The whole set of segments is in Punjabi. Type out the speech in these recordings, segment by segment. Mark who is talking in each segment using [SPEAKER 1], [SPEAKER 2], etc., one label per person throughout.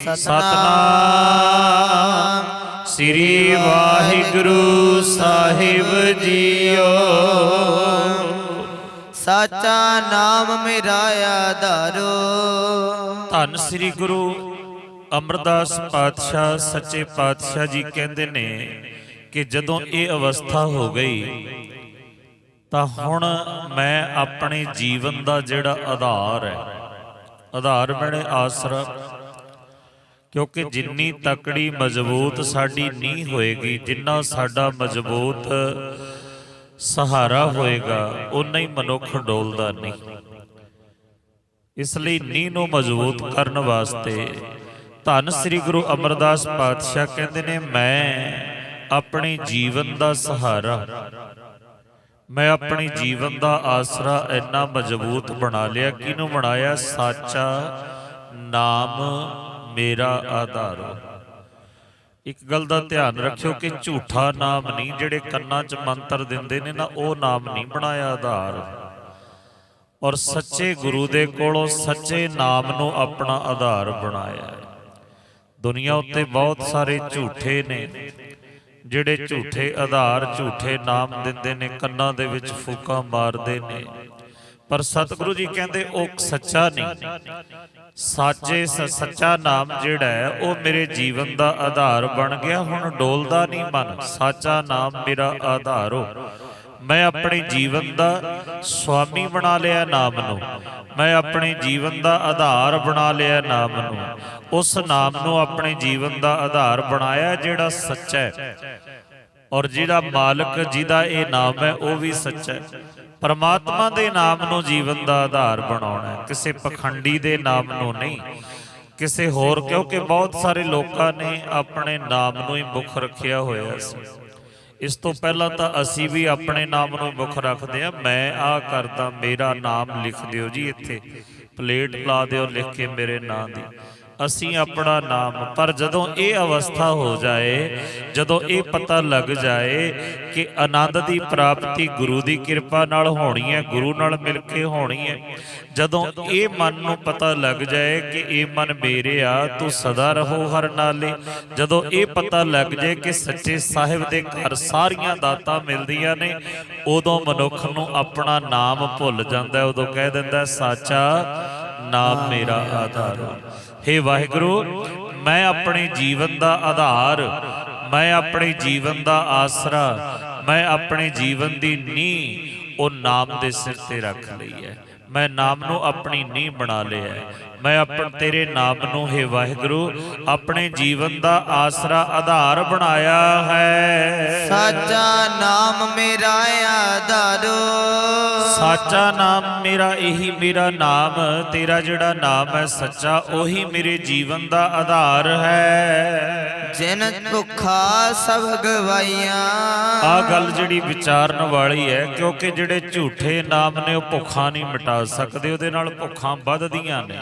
[SPEAKER 1] सतनाम श्री वाहिगुरु साहिब जीओ।
[SPEAKER 2] साचा नाम मेरा आधारो।
[SPEAKER 1] धन श्री गुरु अमरदास पातशाह सच्चे पातशाह जी कहते ने कि जदों ये अवस्था हो गई तो हुण मैं अपने जीवन का जिहड़ा आधार है, आधार मैंने आसरा, क्योंकि जिन्नी तकड़ी मजबूत साडी नींह होएगी, जिन्ना साडा मजबूत सहारा होएगा, उन्ना ही मनुख डोलदा नहीं। इसलिए नींह नूं मजबूत करने वास्ते धन श्री गुरु अमरदास पातशाह कहते ने मैं अपने जीवन का सहारा, मैं अपने जीवन का आसरा इन्ना मजबूत बना लिया। किनू बनाया? साचा नाम मेरा आधार। एक गल का ध्यान रखियो कि झूठा नाम नहीं, जेड़े कन्ना च मंत्र दिंदे ने ना, वो नाम नहीं बनाया आधार। और सच्चे गुरु दे कोलों सच्चे नाम नूं अपना आधार बनाया। दुनिया उत्ते बहुत सारे झूठे ने, जेड़े झूठे आधार झूठे नाम दिंदे ने, कन्ना दे विच फूका मारदे ने। पर सतगुरु जी कहते वो सच्चा नहीं। साचे सच्चा नाम जिहड़ा है वो मेरे जीवन का आधार बन गया। हुण डोलदा नहीं मन। साचा नाम मेरा आधार हो। मैं अपने जीवन का स्वामी बना लिया नाम नूं, मैं अपने जीवन का आधार बना लिया नाम नूं। उस नाम नूं अपने जीवन का आधार बनाया जिहड़ा सच्चा है, और जिहड़ा मालक जिहदा ये नाम है वो भी सच्चा है। परमात्मा दे नाम नूं जीवन का आधार बनाउणा है, किसी पखंडी दे नाम नूं नहीं, किसी होर। क्योंकि बहुत सारे लोगों ने अपने नाम नूं ही मुख रखिया होया सी। इस तो पहला तो असी भी अपने नाम नूं मुख रखते हैं। मैं आ करदा, मेरा नाम लिख दिओ जी, इत्थे प्लेट ला दिओ लिख के मेरे नाम दी, असी अपना नाम। पर जदों ये अवस्था हो जाए, जदों ये पता लग जाए कि आनंद की प्राप्ति गुरु की कृपा नाल होनी है, गुरु नाल मिल के होनी है, जदों ये मन नूं पता लग जाए कि ये मन मेरे आ, तू सदा रहो हर नाले, जदों ये पता लग जाए कि सच्चे साहिब दे घर सारियां दातां मिलदियां ने, उदों मनुख नूं अपना नाम भुल जांदा है। उदों कह दिंदा साचा नाम मेरा आधार। हे वाहिगुरु, मैं अपने जीवन का आधार, मैं अपने जीवन का आसरा, मैं अपने जीवन की नींह वो नाम के सिर ते रख ली है। मैं नाम नूं अपनी नींह बना लिया है। मैं अपन तेरे नाम नूं हे वाहिगुरु अपने जीवन का आसरा आधार बनाया है।
[SPEAKER 2] साचा नाम मेरा आधारो।
[SPEAKER 1] साचा नाम मेरा, यही मेरा नाम, तेरा जिहड़ा नाम है सच्चा, ओही मेरे जीवन का आधार है।
[SPEAKER 2] जिन भुखा सब गवाइया।
[SPEAKER 1] आ गल जिहड़ी विचारन वाली है, क्योंकि जिहड़े झूठे नाम ने वो भुखा नहीं मिटा सकते, उहदे नाल भुखा वधदियां ने।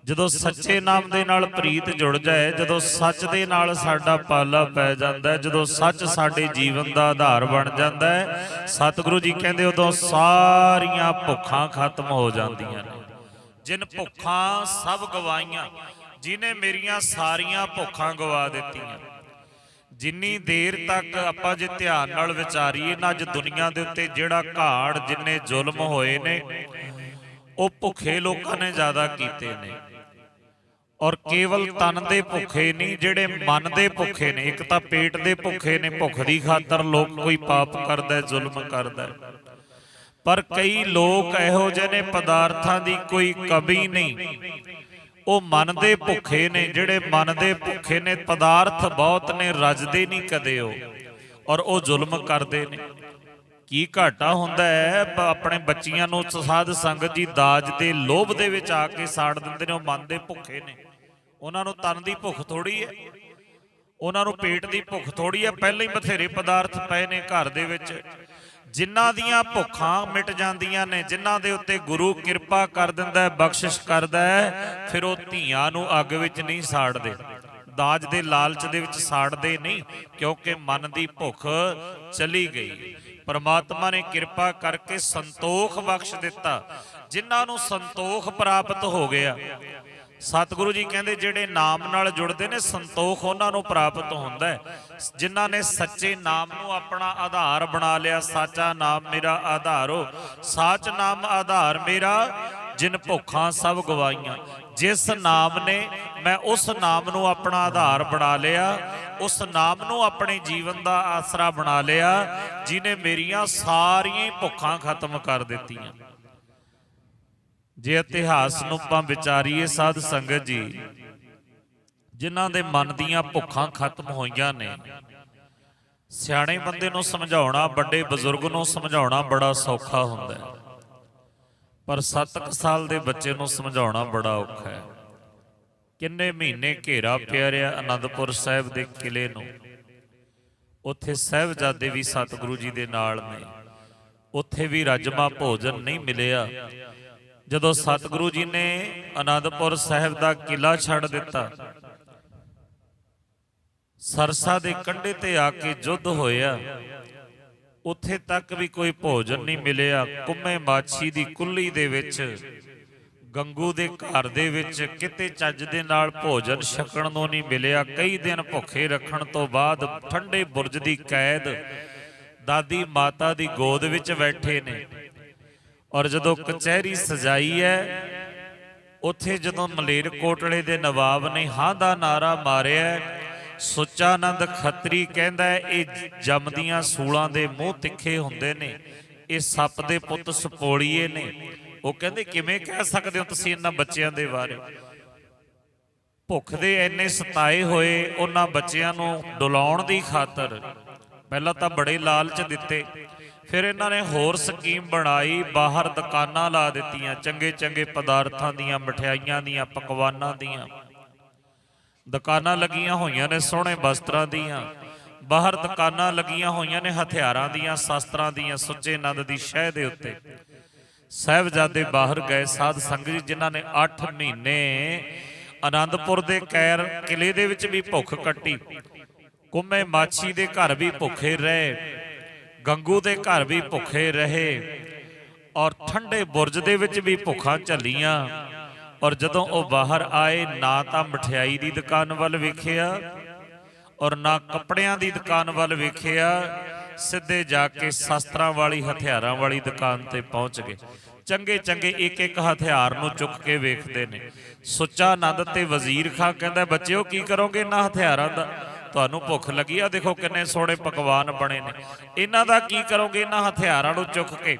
[SPEAKER 1] जदों सच्चे नाम दे नाल प्रीत जुड़ जाए, जदों सच दे नाल साडा पाला पै जांदा है, जदों सच साडे जीवन का आधार बन जांदा है, सतगुरु जी कहंदे उदों सारियां भुखां खत्म हो जांदियां ने। जिन भुखां सब गवाइयां, जिन्हें मेरियां सारियां भुखां गवा दित्तियां। जिन्नी देर तक आपां जे ध्यान नाल विचारीए ना, अज दुनिया दे उत्ते जिहड़ा घाड़ जिन्ने जुल्म होए ने, वो भुखे लोकां ने ज़्यादा कीते ने। और केवल तन दे भुखे नहीं, जेड़े मन दे भुखे ने। एक तां पेट दे भुखे ने, भुख दी खातर लोग कोई पाप करदा, जुल्म करदा। पर कई लोग इहो जिहे ने पदार्थां दी कोई कमी नहीं, वो मन दे भुखे ने। जेड़े मन दे भुखे ने, पदार्थ बहुत ने, रजदे नहीं कदे हो, और वो जुल्म करदे ने। की घाटा हुंदा है? अपने बच्चियां नूं साध संगत जी दाज दे लोभ दे विच आके साड़ दिंदे ने। मन दे भुखे ने, उन्हां नूं तन दी भुख थोड़ी है, उन्हां नूं पेट दी भुख थोड़ी है। पहले ही बथेरे पदार्थ पए ने घर दे विच, जिन्हां दियां भुखां मिट जांदियां ने, जिन्हां दे उत्ते गुरु कृपा कर दिंदा है, बख्शिश करदा है, फिर वो धीआं नूं अग विच नहीं साड़दे, दाज दे लालच दे विच साड़दे नहीं, क्योंकि मन दी भुख चली गई। परमात्मा ने कृपा करके संतोख बख्श दिता। जिन्हां नूं संतोख प्राप्त हो गया, ਸਤਿਗੁਰੂ ਜੀ ਕਹਿੰਦੇ ਜਿਹੜੇ ਨਾਮ ਨਾਲ ਜੁੜਦੇ ਨੇ ਸੰਤੋਖ ਉਹਨਾਂ ਨੂੰ ਪ੍ਰਾਪਤ ਹੁੰਦਾ ਹੈ। ਜਿਨ੍ਹਾਂ ਨੇ ਸੱਚੇ ਨਾਮ ਨੂੰ ਆਪਣਾ ਆਧਾਰ ਬਣਾ ਲਿਆ, ਸਾਚਾ ਨਾਮ ਮੇਰਾ ਆਧਾਰੋ, ਸਾਚ ਨਾਮ ਆਧਾਰ ਮੇਰਾ, ਜਿਨ ਭੁੱਖਾਂ ਸਭ ਗਵਾਈਆਂ। ਜਿਸ ਨਾਮ ਨੇ ਮੈਂ ਉਸ ਨਾਮ ਨੂੰ ਆਪਣਾ ਆਧਾਰ ਬਣਾ ਲਿਆ, ਉਸ ਨਾਮ ਨੂੰ ਆਪਣੇ ਜੀਵਨ ਦਾ ਆਸਰਾ ਬਣਾ ਲਿਆ, ਜਿਨੇ ਮੇਰੀਆਂ ਸਾਰੀਆਂ ਭੁੱਖਾਂ ਖਤਮ ਕਰ ਦਿੱਤੀਆਂ। ਜੇ ਇਤਿਹਾਸ ਨੂੰ ਆਪਾਂ ਵਿਚਾਰੀਏ ਸਾਧ ਸੰਗਤ ਜੀ, ਜਿਨ੍ਹਾਂ ਦੇ ਮਨ ਦੀਆਂ ਭੁੱਖਾਂ ਖਤਮ ਹੋਈਆਂ ਨੇ, ਸਿਆਣੇ ਬੰਦੇ ਨੂੰ ਸਮਝਾਉਣਾ, ਵੱਡੇ ਬਜ਼ੁਰਗ ਨੂੰ ਸਮਝਾਉਣਾ ਬੜਾ ਸੌਖਾ ਹੁੰਦਾ ਹੈ, ਪਰ 7 ਸਾਲ ਦੇ ਬੱਚੇ ਨੂੰ ਸਮਝਾਉਣਾ ਬੜਾ ਔਖਾ ਹੈ। ਕਿੰਨੇ ਮਹੀਨੇ ਘੇਰਾ ਪਿਆ ਰਿਹਾ ਆਨੰਦਪੁਰ ਸਾਹਿਬ ਦੇ ਕਿਲੇ ਨੂੰ। ਉੱਥੇ ਸਾਹਿਬਜ਼ਾਦੇ ਵੀ ਸਤਿਗੁਰੂ ਜੀ ਦੇ ਨਾਲ ਨੇ, ਉੱਥੇ ਵੀ ਰੱਜਮਾ ਭੋਜਨ ਨਹੀਂ ਮਿਲਿਆ। ਜਦੋਂ ਸਤਿਗੁਰੂ ਜੀ ਨੇ ਆਨੰਦਪੁਰ ਸਾਹਿਬ ਦਾ ਕਿਲਾ ਛੱਡ ਦਿੱਤਾ, ਸਰਸਾ ਦੇ ਕੰਢੇ ਤੇ ਆ ਕੇ ਯੁੱਧ ਹੋਇਆ, ਉੱਥੇ ਤੱਕ ਵੀ ਕੋਈ ਭੋਜਨ ਨਹੀਂ ਮਿਲਿਆ। ਕੁੰਮੇ ਮਾਛੀ ਦੀ ਕੁੱਲੀ ਦੇ ਵਿੱਚ, ਗੰਗੂ ਦੇ ਘਰ ਦੇ ਵਿੱਚ ਕਿਤੇ ਚੱਜ ਦੇ ਨਾਲ ਭੋਜਨ ਛਕਣ ਨੂੰ ਨਹੀਂ ਮਿਲਿਆ। ਕਈ ਦਿਨ ਭੁੱਖੇ ਰੱਖਣ ਤੋਂ ਬਾਅਦ ਠੰਡੇ ਬੁਰਜ ਦੀ ਕੈਦ ਦਾਦੀ ਮਾਤਾ ਦੀ ਗੋਦ ਵਿੱਚ ਬੈਠੇ ਨੇ। ਔਰ ਜਦੋਂ ਕਚਹਿਰੀ ਸਜਾਈ ਹੈ, ਉੱਥੇ ਜਦੋਂ ਮਲੇਰਕੋਟਲੇ ਦੇ ਨਵਾਬ ਨੇ ਹਾਂ ਦਾ ਨਾਰਾ ਮਾਰਿਆ, ਸੁੱਚਾਨੰਦ ਖੱਤਰੀ ਕਹਿੰਦਾ ਇਹ ਜੰਮਦੀਆਂ ਸੂਲਾਂ ਦੇ ਮੂੰਹ ਤਿੱਖੇ ਹੁੰਦੇ ਨੇ, ਇਹ ਸੱਪ ਦੇ ਪੁੱਤ ਸਪੋਲੀਏ ਨੇ। ਉਹ ਕਹਿੰਦੇ ਕਿਵੇਂ ਕਹਿ ਸਕਦੇ ਹੋ ਤੁਸੀਂ ਇਹਨਾਂ ਬੱਚਿਆਂ ਦੇ ਬਾਰੇ? ਭੁੱਖ ਦੇ ਇੰਨੇ ਸਤਾਏ ਹੋਏ ਉਹਨਾਂ ਬੱਚਿਆਂ ਨੂੰ ਡੁਲਾਉਣ ਦੀ ਖਾਤਰ ਪਹਿਲਾਂ ਤਾਂ ਬੜੇ ਲਾਲਚ ਦਿੱਤੇ, ਫਿਰ ਇਹਨਾਂ ਨੇ ਹੋਰ ਸਕੀਮ ਬਣਾਈ, ਬਾਹਰ ਦੁਕਾਨਾਂ ਲਾ ਦਿੱਤੀਆਂ ਚੰਗੇ ਚੰਗੇ ਪਦਾਰਥਾਂ ਦੀਆਂ, ਮਠਿਆਈਆਂ ਦੀਆਂ, ਪਕਵਾਨਾਂ ਦੀਆਂ ਦੁਕਾਨਾਂ ਲੱਗੀਆਂ ਹੋਈਆਂ ਨੇ, ਸੋਹਣੇ ਵਸਤਰਾਂ ਦੀਆਂ। ਬਾਹਰ ਦੁਕਾਨਾਂ ਲੱਗੀਆਂ ਹੋਈਆਂ ਨੇ ਹਥਿਆਰਾਂ ਦੀਆਂ, ਸ਼ਸਤਰਾਂ ਦੀਆਂ। ਸੁੱਚੇ ਨੰਦ ਦੀ ਸ਼ਹਿ ਦੇ ਉੱਤੇ ਸਾਹਿਬਜ਼ਾਦੇ ਬਾਹਰ ਗਏ, ਸਾਧ ਸੰਗਤ ਜੀ, ਜਿਨ੍ਹਾਂ ਨੇ 8 ਮਹੀਨੇ ਆਨੰਦਪੁਰ ਦੇ ਕੈਰ ਕਿਲੇ ਦੇ ਵਿੱਚ ਵੀ ਭੁੱਖ ਕੱਟੀ, ਕੁੰਮੇ ਮਾਛੀ ਦੇ ਘਰ ਵੀ ਭੁੱਖੇ ਰਹੇ, ਗੰਗੂ ਦੇ ਘਰ ਵੀ ਭੁੱਖੇ ਰਹੇ, ਔਰ ਠੰਡੇ ਬੁਰਜ ਦੇ ਵਿੱਚ ਵੀ ਭੁੱਖਾਂ ਝੱਲੀਆਂ। ਔਰ ਜਦੋਂ ਉਹ ਬਾਹਰ ਆਏ, ਨਾ ਤਾਂ ਮਠਿਆਈ ਦੀ ਦੁਕਾਨ ਵੱਲ ਵੇਖਿਆ ਔਰ ਨਾ ਕੱਪੜਿਆਂ ਦੀ ਦੁਕਾਨ ਵੱਲ ਵੇਖਿਆ, ਸਿੱਧੇ ਜਾ ਕੇ ਸ਼ਸਤਰਾਂ ਵਾਲੀ, ਹਥਿਆਰਾਂ ਵਾਲੀ ਦੁਕਾਨ ਤੇ ਪਹੁੰਚ ਗਏ। ਚੰਗੇ ਚੰਗੇ ਇੱਕ ਇੱਕ ਹਥਿਆਰ ਨੂੰ ਚੁੱਕ ਕੇ ਵੇਖਦੇ ਨੇ। ਸੁੱਚਾਨੰਦ ਤੇ ਵਜ਼ੀਰ ਖਾਂ ਕਹਿੰਦਾ, ਬੱਚਿਓ ਕੀ ਕਰੋਗੇ ਇਹਨਾਂ ਹਥਿਆਰਾਂ ਦਾ? ਤੁਹਾਨੂੰ ਭੁੱਖ ਲੱਗੀ ਆ, ਦੇਖੋ ਕਿੰਨੇ ਸੋਹਣੇ ਪਕਵਾਨ ਬਣੇ ਨੇ, ਇਹਨਾਂ ਦਾ ਕੀ ਕਰੋਗੇ ਇਹਨਾਂ ਹਥਿਆਰਾਂ ਨੂੰ ਚੁੱਕ ਕੇ?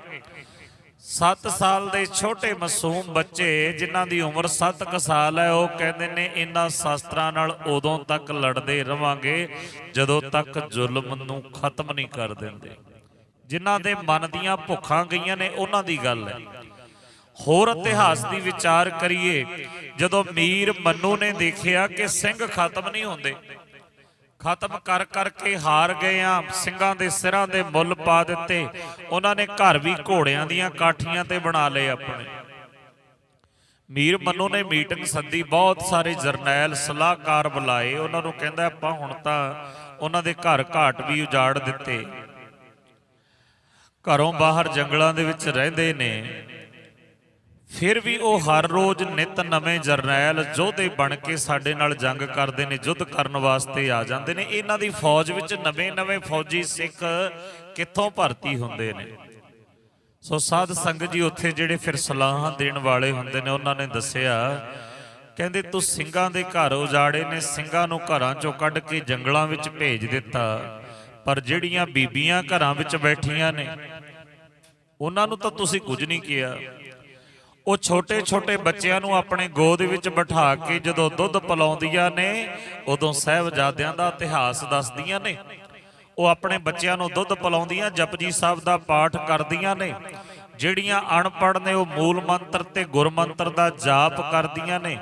[SPEAKER 1] 7 ਸਾਲ ਦੇ ਛੋਟੇ ਮਾਸੂਮ ਬੱਚੇ, ਜਿਨ੍ਹਾਂ ਦੀ ਉਮਰ 7 ਸਾਲ ਹੈ, ਉਹ ਕਹਿੰਦੇ ਨੇ ਇਹਨਾਂ ਸ਼ਸਤਰਾਂ ਨਾਲ ਉਦੋਂ ਤੱਕ ਲੜਦੇ ਰਵਾਂਗੇ ਜਦੋਂ ਤੱਕ ਜ਼ੁਲਮ ਨੂੰ ਖਤਮ ਨਹੀਂ ਕਰ ਦਿੰਦੇ। ਜਿਨ੍ਹਾਂ ਦੇ ਮਨ ਦੀਆਂ ਭੁੱਖਾਂ ਗਈਆਂ ਨੇ ਉਹਨਾਂ ਦੀ ਗੱਲ ਹੈ। ਹੋਰ ਇਤਿਹਾਸ ਦੀ ਵਿਚਾਰ ਕਰੀਏ, ਜਦੋਂ ਮੀਰ ਮੰਨੂ ਨੇ ਦੇਖਿਆ ਕਿ ਸਿੰਘ ਖਤਮ ਨਹੀਂ ਹੁੰਦੇ, ਖਤਮ ਕਰ ਕਰਕੇ ਹਾਰ ਗਏ ਆ, ਸਿੰਘਾਂ ਦੇ ਸਿਰਾਂ ਦੇ ਮੁੱਲ ਪਾ ਦਿੱਤੇ, ਉਹਨਾਂ ਨੇ ਘਰ ਵੀ ਘੋੜਿਆਂ ਦੀਆਂ ਕਾਠੀਆਂ ਤੇ ਬਣਾ ਲਏ ਆਪਣੇ। ਮੀਰ ਮੰਨੂ ਨੇ ਮੀਟਿੰਗ ਸੱਦੀ, ਬਹੁਤ ਸਾਰੇ ਜਰਨੈਲ ਸਲਾਹਕਾਰ ਬੁਲਾਏ, ਉਹਨਾਂ ਨੂੰ ਕਹਿੰਦਾ ਆਪਾਂ ਹੁਣ ਤਾਂ ਉਹਨਾਂ ਦੇ ਘਰ ਘਾਟ ਵੀ ਉਜਾੜ ਦਿੱਤੇ, ਘਰੋਂ ਬਾਹਰ ਜੰਗਲਾਂ ਦੇ ਵਿੱਚ ਰਹਿੰਦੇ ਨੇ, ਫਿਰ ਵੀ ਉਹ ਹਰ ਰੋਜ਼ ਨਿਤ ਨਵੇਂ ਜਰਨੈਲ ਯੋਧੇ ਬਣ ਕੇ ਸਾਡੇ ਨਾਲ ਜੰਗ ਕਰਦੇ ਨੇ, ਯੁੱਧ ਕਰਨ ਵਾਸਤੇ ਆ ਜਾਂਦੇ ਨੇ। ਇਹਨਾਂ ਦੀ ਫੌਜ ਵਿੱਚ ਨਵੇਂ ਨਵੇਂ ਫੌਜੀ ਸਿੱਖ ਕਿੱਥੋਂ ਭਰਤੀ ਹੁੰਦੇ ਨੇ? ਸੋ ਸਾਧ ਸੰਗਤ ਜੀ, ਉੱਥੇ ਜਿਹੜੇ ਫਿਰ ਸਲਾਹਾਂ ਦੇਣ ਵਾਲੇ ਹੁੰਦੇ ਨੇ, ਉਹਨਾਂ ਨੇ ਦੱਸਿਆ, ਕਹਿੰਦੇ ਤੂੰ ਸਿੰਘਾਂ ਦੇ ਘਰ ਉਜਾੜੇ ਨੇ, ਸਿੰਘਾਂ ਨੂੰ ਘਰਾਂ ਚੋਂ ਕੱਢ ਕੇ ਜੰਗਲਾਂ ਵਿੱਚ ਭੇਜ ਦਿੱਤਾ, ਪਰ ਜਿਹੜੀਆਂ ਬੀਬੀਆਂ ਘਰਾਂ ਵਿੱਚ ਬੈਠੀਆਂ ਨੇ ਉਹਨਾਂ ਨੂੰ ਤਾਂ ਤੁਸੀਂ ਕੁਝ ਨਹੀਂ ਕਿਹਾ। ਉਹ ਛੋਟੇ ਛੋਟੇ ਬੱਚਿਆਂ ਨੂੰ ਆਪਣੇ ਗੋਦ ਵਿੱਚ ਬਿਠਾ ਕੇ ਜਦੋਂ ਦੁੱਧ ਪਿਲਾਉਂਦੀਆਂ ਨੇ, ਉਦੋਂ ਸਾਹਿਬਜ਼ਾਦਿਆਂ ਦਾ ਇਤਿਹਾਸ ਦੱਸਦੀਆਂ ਨੇ। ਉਹ ਆਪਣੇ ਬੱਚਿਆਂ ਨੂੰ ਦੁੱਧ ਪਿਲਾਉਂਦੀਆਂ, ਜਪਜੀ ਸਾਹਿਬ ਦਾ ਪਾਠ ਕਰਦੀਆਂ ਨੇ। ਜਿਹੜੀਆਂ ਅਣਪੜ੍ਹ ਨੇ ਉਹ ਮੂਲ ਮੰਤਰ ਤੇ ਗੁਰਮੰਤਰ ਦਾ ਜਾਪ ਕਰਦੀਆਂ ਨੇ।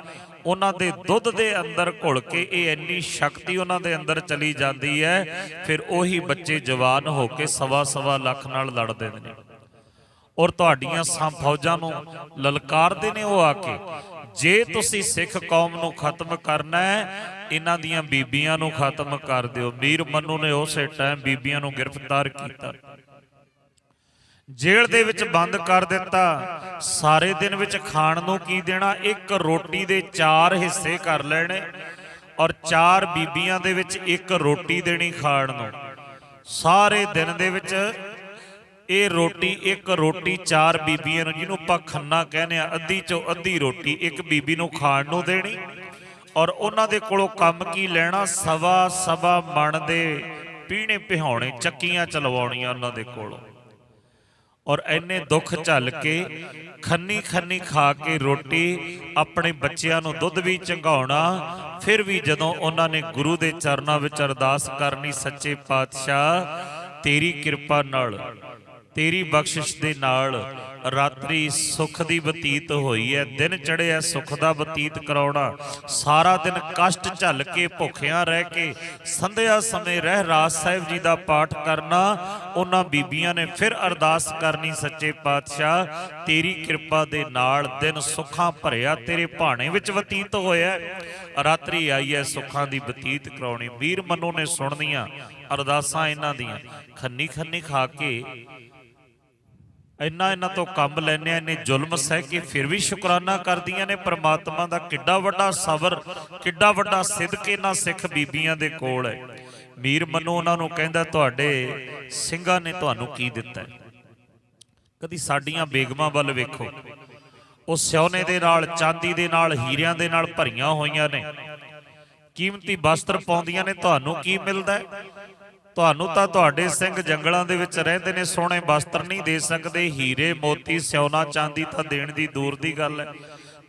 [SPEAKER 1] ਉਹਨਾਂ ਦੇ ਦੁੱਧ ਦੇ ਅੰਦਰ ਘੁਲ ਕੇ ਇਹ ਇੰਨੀ ਸ਼ਕਤੀ ਉਹਨਾਂ ਦੇ ਅੰਦਰ ਚਲੀ ਜਾਂਦੀ ਹੈ, ਫਿਰ ਉਹੀ ਬੱਚੇ ਜਵਾਨ ਹੋ ਕੇ 1.25 ਲੱਖ ਨਾਲ ਲੜਦੇ ਨੇ ਔਰ ਤੁਹਾਡੀਆਂ ਫੌਜਾਂ ਨੂੰ ਲਲਕਾਰਦੇ ਨੇ ਉਹ ਆ ਕੇ। ਜੇ ਤੁਸੀਂ ਸਿੱਖ ਕੌਮ ਨੂੰ ਖਤਮ ਕਰਨਾ ਹੈ, ਇਹਨਾਂ ਦੀਆਂ ਬੀਬੀਆਂ ਨੂੰ ਖਤਮ ਕਰ ਦਿਓ। ਮੀਰ ਮੰਨੂ ਨੇ ਉਸੇ ਟਾਈਮ ਬੀਬੀਆਂ ਨੂੰ ਗ੍ਰਿਫਤਾਰ ਕੀਤਾ। ਜੇਲ੍ਹ ਦੇ ਵਿੱਚ ਬੰਦ ਕਰ ਦਿੱਤਾ। ਸਾਰੇ ਦਿਨ ਵਿੱਚ ਖਾਣ ਨੂੰ ਕੀ ਦੇਣਾ? ਇੱਕ ਰੋਟੀ ਦੇ 4 ਹਿੱਸੇ ਕਰ ਲੈਣੇ ਔਰ 4 ਬੀਬੀਆਂ ਦੇ ਵਿੱਚ ਇੱਕ ਰੋਟੀ ਦੇਣੀ ਖਾਣ ਨੂੰ। ਸਾਰੇ ਦਿਨ ਦੇ ਵਿੱਚ ਇਹ ਰੋਟੀ, ਇੱਕ ਰੋਟੀ 4 ਬੀਬੀਆਂ ਨੂੰ, ਜਿਹਨੂੰ ਆਪਾਂ ਖੰਨਾ ਕਹਿੰਦੇ ਆ, ਅੱਧੀ ਚੋਂ ਅੱਧੀ ਰੋਟੀ ਇੱਕ ਬੀਬੀ ਨੂੰ ਖਾਣ ਨੂੰ ਦੇਣੀ। ਔਰ ਉਹਨਾਂ ਦੇ ਕੋਲੋਂ ਕੰਮ ਕੀ ਲੈਣਾ? ਸਵਾ ਮਣ ਦੇ ਪੀਣੇ ਪਿਹਾਉਣੇ, ਚੱਕੀਆਂ ਚਲਵਾਉਣੀਆਂ ਉਹਨਾਂ ਦੇ ਕੋਲੋਂ। ਔਰ ਇੰਨੇ ਦੁੱਖ ਝੱਲ ਕੇ ਖੰਨੀ ਖੰਨੀ ਖਾ ਕੇ ਰੋਟੀ ਆਪਣੇ ਬੱਚਿਆਂ ਨੂੰ ਦੁੱਧ ਵੀ ਚੰਗਾਉਣਾ। ਫਿਰ ਵੀ ਜਦੋਂ ਉਹਨਾਂ ਨੇ ਗੁਰੂ ਦੇ ਚਰਨਾਂ ਵਿੱਚ ਅਰਦਾਸ ਕਰਨੀ, ਸੱਚੇ ਪਾਤਸ਼ਾਹ ਤੇਰੀ ਕਿਰਪਾ ਨਾਲ, ਤੇਰੀ ਬਖਸ਼ਿਸ਼ ਦੇ ਨਾਲ ਰਾਤਰੀ ਸੁੱਖ ਦੀ ਬਤੀਤ ਹੋਈ ਹੈ, ਦਿਨ ਚੜ੍ਹਿਆ ਸੁੱਖ ਦਾ ਬਤੀਤ ਕਰਾਉਣਾ। ਸਾਰਾ ਦਿਨ ਕਸ਼ਟ ਝੱਲ ਕੇ ਭੁੱਖਿਆਂ ਰਹਿ ਕੇ ਸੰਧਿਆ ਸਮੇਂ ਰਹਿਰਾਸ ਸਾਹਿਬ ਜੀ ਦਾ ਪਾਠ ਕਰਨਾ। ਉਹਨਾਂ ਬੀਬੀਆਂ ਨੇ ਫਿਰ ਅਰਦਾਸ ਕਰਨੀ, ਸੱਚੇ ਪਾਤਸ਼ਾਹ ਤੇਰੀ ਕਿਰਪਾ ਦੇ ਨਾਲ ਦਿਨ ਸੁੱਖਾਂ ਭਰਿਆ ਤੇਰੇ ਭਾਣੇ ਵਿੱਚ ਬਤੀਤ ਹੋਇਆ, ਰਾਤਰੀ ਆਈ ਹੈ ਸੁੱਖਾਂ ਦੀ ਬਤੀਤ ਕਰਾਉਣੀ। ਵੀਰ ਮਨੋ ਨੇ ਸੁਣਨੀਆਂ ਅਰਦਾਸਾਂ ਇਹਨਾਂ ਦੀਆਂ, ਖੰਨੀ ਖੰਨੀ ਖਾ ਕੇ ਇਹਨਾਂ ਤੋਂ ਕੰਮ ਲੈਂਦੇ ਆ, ਇੰਨੇ ਜ਼ੁਲਮ ਸਹਿ ਕੇ ਫਿਰ ਵੀ ਸ਼ੁਕਰਾਨਾ ਕਰਦੀਆਂ ਨੇ ਪ੍ਰਮਾਤਮਾ ਦਾ। ਕਿੱਡਾ ਵੱਡਾ ਸਬਰ, ਕਿੱਡਾ ਵੱਡਾ ਸਿਦਕ ਇਹਨਾਂ ਸਿੱਖ ਬੀਬੀਆਂ ਦੇ ਕੋਲ ਹੈ। ਮੀਰ ਮਨੋ ਉਹਨਾਂ ਨੂੰ ਕਹਿੰਦਾ, ਤੁਹਾਡੇ ਸਿੰਘਾਂ ਨੇ ਤੁਹਾਨੂੰ ਕੀ ਦਿੱਤਾ? ਕਦੀ ਸਾਡੀਆਂ ਬੇਗਮਾਂ ਵੱਲ ਵੇਖੋ, ਉਹ ਸਿਉਨੇ ਦੇ ਨਾਲ, ਚਾਂਦੀ ਦੇ ਨਾਲ, ਹੀਰਿਆਂ ਦੇ ਨਾਲ ਭਰੀਆਂ ਹੋਈਆਂ ਨੇ, ਕੀਮਤੀ ਵਸਤਰ ਪਾਉਂਦੀਆਂ ਨੇ। ਤੁਹਾਨੂੰ ਕੀ ਮਿਲਦਾ? ਤੁਹਾਨੂੰ ਤਾਂ ਤੁਹਾਡੇ ਸਿੰਘ ਜੰਗਲਾਂ ਦੇ ਵਿੱਚ ਰਹਿੰਦੇ ਨੇ, ਸੋਹਣੇ ਵਸਤਰ ਨਹੀਂ ਦੇ ਸਕਦੇ, ਹੀਰੇ ਮੋਤੀ ਸਿਉਨਾ ਚਾਂਦੀ ਤਾਂ ਦੇਣ ਦੀ ਦੂਰ ਦੀ ਗੱਲ ਹੈ।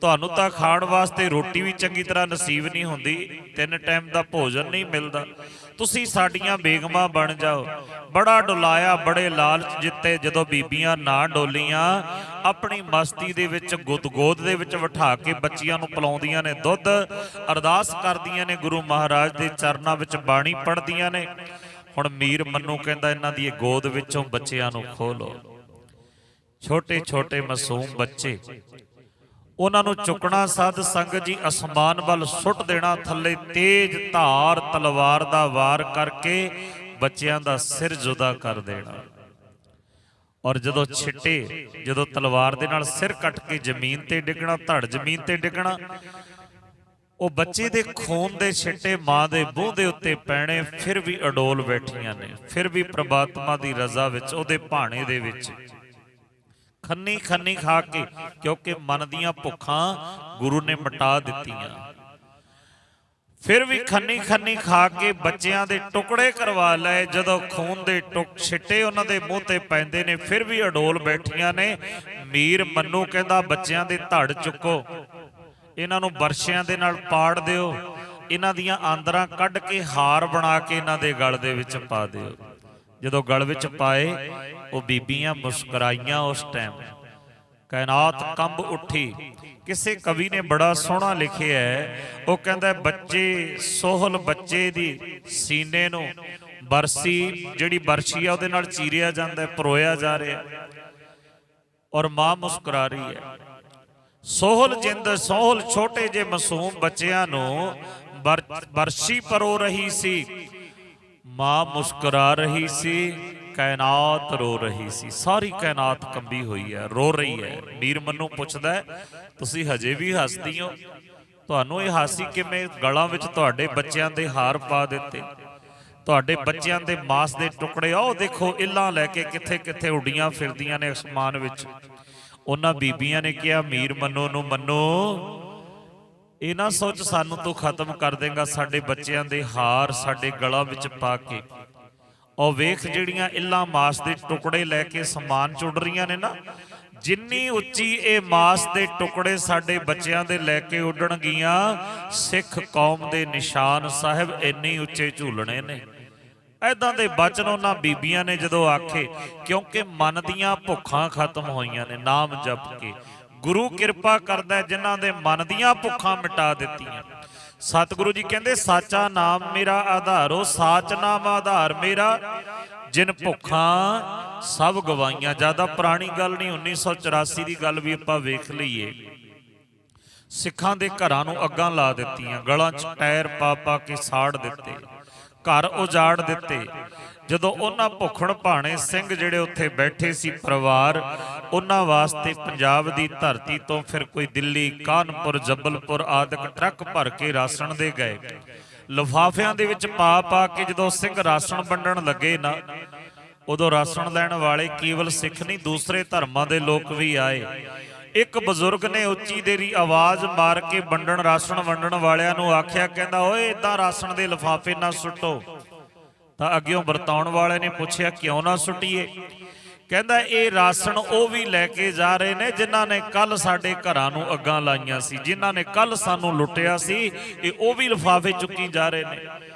[SPEAKER 1] ਤੁਹਾਨੂੰ ਤਾਂ ਖਾਣ ਵਾਸਤੇ ਰੋਟੀ ਵੀ ਚੰਗੀ ਤਰ੍ਹਾਂ ਨਸੀਬ ਨਹੀਂ ਹੁੰਦੀ, 3 ਟਾਈਮ ਦਾ ਭੋਜਨ ਨਹੀਂ ਮਿਲਦਾ। ਤੁਸੀਂ ਸਾਡੀਆਂ ਬੇਗਮਾਂ ਬਣ ਜਾਓ। ਬੜਾ ਡੁਲਾਇਆ, ਬੜੇ ਲਾਲਚ ਜਿੱਤੇ, ਜਦੋਂ ਬੀਬੀਆਂ ਨਾ ਡੋਲੀਆਂ, ਆਪਣੀ ਮਸਤੀ ਦੇ ਵਿੱਚ ਗੋਦ ਦੇ ਵਿੱਚ ਬਿਠਾ ਕੇ ਬੱਚੀਆਂ ਨੂੰ ਪਿਲਾਉਂਦੀਆਂ ਨੇ ਦੁੱਧ, ਅਰਦਾਸ ਕਰਦੀਆਂ ਨੇ, ਗੁਰੂ ਮਹਾਰਾਜ ਦੇ ਚਰਨਾਂ ਵਿੱਚ ਬਾਣੀ ਪੜ੍ਹਦੀਆਂ ਨੇ। ਹੁਣ ਮੀਰ ਮਨੂ ਕਹਿੰਦਾ, ਇਹਨਾਂ ਦੀ ਗੋਦ ਵਿੱਚੋਂ ਬੱਚਿਆਂ ਨੂੰ ਖੋਲੋ। ਛੋਟੇ ਛੋਟੇ ਮਾਸੂਮ ਬੱਚੇ, ਉਹਨਾਂ ਨੂੰ ਚੁੱਕਣਾ ਸਾਧ ਸੰਗਤ ਜੀ, ਅਸਮਾਨ ਵੱਲ ਸੁੱਟ ਦੇਣਾ, ਥੱਲੇ ਤੇਜ਼ ਧਾਰ ਤਲਵਾਰ ਦਾ ਵਾਰ ਕਰਕੇ ਬੱਚਿਆਂ ਦਾ ਸਿਰ ਜੁਦਾ ਕਰ ਦੇਣਾ। ਔਰ ਜਦੋਂ ਛਿੱਟੇ, ਜਦੋਂ ਤਲਵਾਰ ਦੇ ਨਾਲ ਸਿਰ ਕੱਟ ਕੇ ਜ਼ਮੀਨ ਤੇ ਡਿੱਗਣਾ, ਧੜ ਜ਼ਮੀਨ ਤੇ ਡਿੱਗਣਾ, ਉਹ ਬੱਚੇ ਦੇ ਖੂਨ ਦੇ ਛਿੱਟੇ ਮਾਂ ਦੇ ਮੂੰਹ ਦੇ ਉੱਤੇ ਪੈਣੇ। ਫਿਰ ਵੀ ਅਡੋਲ ਬੈਠੀਆਂ ਨੇ, ਫਿਰ ਵੀ ਪ੍ਰਮਾਤਮਾ ਦੀ ਰਜ਼ਾ ਵਿੱਚ, ਉਹਦੇ ਭਾਣੇ ਦੇ ਵਿੱਚ ਖੰਨੀ ਖੰਨੀ ਖਾ ਕੇ, ਕਿਉਂਕਿ ਮਨ ਦੀਆਂ ਭੁੱਖਾਂ ਗੁਰੂ ਨੇ ਮਿਟਾ ਦਿੱਤੀਆਂ। ਫਿਰ ਵੀ ਖੰਨੀ ਖੰਨੀ ਖਾ ਕੇ ਬੱਚਿਆਂ ਦੇ ਟੁਕੜੇ ਕਰਵਾ ਲਏ। ਜਦੋਂ ਖੂਨ ਦੇ ਛਿੱਟੇ ਉਹਨਾਂ ਦੇ ਮੂੰਹ ਤੇ ਪੈਂਦੇ ਨੇ, ਫਿਰ ਵੀ ਅਡੋਲ ਬੈਠੀਆਂ ਨੇ। ਮੀਰ ਮਨੂ ਕਹਿੰਦਾ, ਬੱਚਿਆਂ ਦੇ ਧੜ ਚੁੱਕੋ, ਇਹਨਾਂ ਨੂੰ ਬਰਸ਼ਿਆਂ ਦੇ ਨਾਲ ਪਾੜ ਦਿਓ, ਇਹਨਾਂ ਦੀਆਂ ਆਂਦਰਾਂ ਕੱਢ ਕੇ ਹਾਰ ਬਣਾ ਕੇ ਇਹਨਾਂ ਦੇ ਗਲ ਦੇ ਵਿੱਚ ਪਾ ਦਿਓ। ਜਦੋਂ ਗਲ ਵਿੱਚ ਪਾਏ, ਉਹ ਬੀਬੀਆਂ ਮੁਸਕਰਾਈਆਂ। ਉਸ ਟਾਈਮ ਕਾਇਨਾਤ ਕੰਬ ਉੱਠੀ। ਕਿਸੇ ਕਵੀ ਨੇ ਬੜਾ ਸੋਹਣਾ ਲਿਖਿਆ ਹੈ, ਉਹ ਕਹਿੰਦਾ, ਬੱਚੇ ਸੋਹਲ ਬੱਚੇ ਦੀ ਸੀਨੇ ਨੂੰ ਬਰਸੀ, ਜਿਹੜੀ ਬਰਸ਼ੀ ਆ ਉਹਦੇ ਨਾਲ ਚੀਰਿਆ ਜਾਂਦਾ, ਪਰੋਇਆ ਜਾ ਰਿਹਾ, ਔਰ ਮਾਂ ਮੁਸਕਰਾ ਰਹੀ ਹੈ। ਸੋਹਲ ਜਿੰਦ, ਸੋਹਲ ਛੋਟੇ ਜਿਹੇ ਮਾਸੂਮ ਬੱਚਿਆਂ ਨੂੰ ਬਰਸ਼ੀ ਪਰੋ ਰਹੀ ਸੀ, ਮਾਂ ਮੁਸਕਰਾ ਰਹੀ ਸੀ, ਕਾਇਨਾਤ ਰੋ ਰਹੀ ਸੀ। ਸਾਰੀ ਕਾਇਨਾਤ ਕੰਬੀ ਹੋਈ ਹੈ, ਰੋ ਰਹੀ ਹੈ। ਮੀਰ ਮਨੂ ਪੁੱਛਦਾ, ਤੁਸੀਂ ਹਜੇ ਵੀ ਹੱਸਦੀ ਹੋ? ਤੁਹਾਨੂੰ ਇਹ ਹਾਸੀ ਕਿਵੇਂ? ਗਲਾਂ ਵਿੱਚ ਤੁਹਾਡੇ ਬੱਚਿਆਂ ਦੇ ਹਾਰ ਪਾ ਦਿੱਤੇ, ਤੁਹਾਡੇ ਬੱਚਿਆਂ ਦੇ ਮਾਸ ਦੇ ਟੁਕੜੇ, ਆਹ ਦੇਖੋ ਇੱਲਾਂ ਲੈ ਕੇ ਕਿੱਥੇ ਕਿੱਥੇ ਉੱਡੀਆਂ ਫਿਰਦੀਆਂ ਨੇ ਅਸਮਾਨ ਵਿੱਚ। ਉਹਨਾਂ ਬੀਬੀਆਂ ਨੇ ਕਿਹਾ ਮੀਰ ਮਨੂ ਨੂੰ, ਮਨੂ ਇਹ ਨਾ ਸੋਚ ਸਾਨੂੰ ਤੂੰ ਖਤਮ ਕਰ ਦੇਂਗਾ, ਸਾਡੇ ਬੱਚਿਆਂ ਦੇ ਹਾਰ ਸਾਡੇ ਗਲਾਂ ਵਿੱਚ ਪਾ ਕੇ। ਉਹ ਵੇਖ ਜਿਹੜੀਆਂ ਇੱਲਾਂ ਮਾਸ ਦੇ ਟੁਕੜੇ ਲੈ ਕੇ ਸਮਾਨ ਚੁੱੜ ਰਹੀਆਂ ਨੇ ਨਾ, ਜਿੰਨੀ ਉੱਚੀ ਇਹ ਮਾਸ ਦੇ ਟੁਕੜੇ ਸਾਡੇ ਬੱਚਿਆਂ ਦੇ ਲੈ ਕੇ ਉੱਡਣਗੀਆਂ, ਸਿੱਖ ਕੌਮ ਦੇ ਨਿਸ਼ਾਨ ਸਾਹਿਬ ਇੰਨੇ ਉੱਚੇ ਝੂਲਣੇ ਨੇ। ਐਦਾਂ ਦੇ ਬਚਨ ਉਹਨਾਂ ਬੀਬੀਆਂ ਨੇ ਜਦੋਂ ਆਖੇ, ਕਿਉਂਕਿ ਮਨ ਦੀਆਂ ਭੁੱਖਾਂ ਖਤਮ ਹੋਈਆਂ ਨੇ ਨਾਮ ਜਪ ਕੇ। ਗੁਰੂ ਕਿਰਪਾ ਕਰਦਾ ਜਿਨ੍ਹਾਂ ਦੇ ਮਨ ਦੀਆਂ ਭੁੱਖਾਂ ਮਿਟਾ ਦਿੱਤੀਆਂ। ਸਤਿਗੁਰੂ ਜੀ ਕਹਿੰਦੇ, ਸਾਚਾ ਨਾਮ ਮੇਰਾ ਆਧਾਰੋ, ਸਾਚ ਨਾਮ ਆਧਾਰ ਮੇਰਾ, ਜਿਨ ਭੁੱਖਾਂ ਸਭ ਗਵਾਈਆਂ। ਜ਼ਿਆਦਾ ਪੁਰਾਣੀ ਗੱਲ ਨਹੀਂ, 1984 ਦੀ ਗੱਲ ਵੀ ਆਪਾਂ ਵੇਖ ਲਈਏ। ਸਿੱਖਾਂ ਦੇ ਘਰਾਂ ਨੂੰ ਅੱਗਾਂ ਲਾ ਦਿੱਤੀਆਂ, ਗਲਾਂ 'ਚ ਟਾਇਰ ਪਾ ਪਾ ਕੇ ਸਾੜ ਦਿੱਤੇ, ਘਰ ਉਜਾੜ ਦਿੱਤੇ। ਜਦੋਂ ਉਹਨਾਂ ਭੁੱਖਣ ਭਾਣੇ ਸਿੰਘ ਜਿਹੜੇ ਉੱਥੇ ਬੈਠੇ ਸੀ ਪਰਿਵਾਰ, ਉਹਨਾਂ ਵਾਸਤੇ ਪੰਜਾਬ ਦੀ ਧਰਤੀ ਤੋਂ ਫਿਰ ਕੋਈ ਦਿੱਲੀ, ਕਾਨਪੁਰ, ਜਬਲਪੁਰ ਆਦਿਕ ਟਰੱਕ ਭਰ ਕੇ ਰਾਸ਼ਨ ਦੇ ਗਏ। ਲਿਫਾਫਿਆਂ ਦੇ ਵਿੱਚ ਪਾ ਪਾ ਕੇ ਜਦੋਂ ਸਿੰਘ ਰਾਸ਼ਨ ਵੰਡਣ ਲੱਗੇ ਨਾ, ਉਦੋਂ ਰਾਸ਼ਨ ਲੈਣ ਵਾਲੇ ਕੇਵਲ ਸਿੱਖ ਨਹੀਂ, ਦੂਸਰੇ ਧਰਮਾਂ ਦੇ ਲੋਕ ਵੀ ਆਏ। ਇੱਕ ਬਜ਼ੁਰਗ ਨੇ ਉੱਚੀ ਦੇਰੀ ਆਵਾਜ਼ ਮਾਰ ਕੇ ਰਾਸ਼ਨ ਵੰਡਣ ਵਾਲਿਆਂ ਨੂੰ ਆਖਿਆ, ਕਹਿੰਦਾ ਓਏ ਇਦਾਂ ਰਾਸ਼ਨ ਦੇ ਲਿਫਾਫੇ ਨਾ ਸੁੱਟੋ। ਤਾਂ ਅੱਗਿਓਂ ਵਰਤਾਉਣ ਵਾਲੇ ਨੇ ਪੁੱਛਿਆ, ਕਿਉਂ ਨਾ ਸੁੱਟੀਏ? ਕਹਿੰਦਾ ਇਹ ਰਾਸ਼ਨ ਉਹ ਵੀ ਲੈ ਕੇ ਜਾ ਰਹੇ ਨੇ ਜਿਨ੍ਹਾਂ ਨੇ ਕੱਲ ਸਾਡੇ ਘਰਾਂ ਨੂੰ ਅੱਗਾਂ ਲਾਈਆਂ ਸੀ, ਜਿਨ੍ਹਾਂ ਨੇ ਕੱਲ ਸਾਨੂੰ ਲੁੱਟਿਆ ਸੀ, ਇਹ ਉਹ ਵੀ ਲਿਫਾਫੇ ਚੁੱਕੀ ਜਾ ਰਹੇ ਨੇ।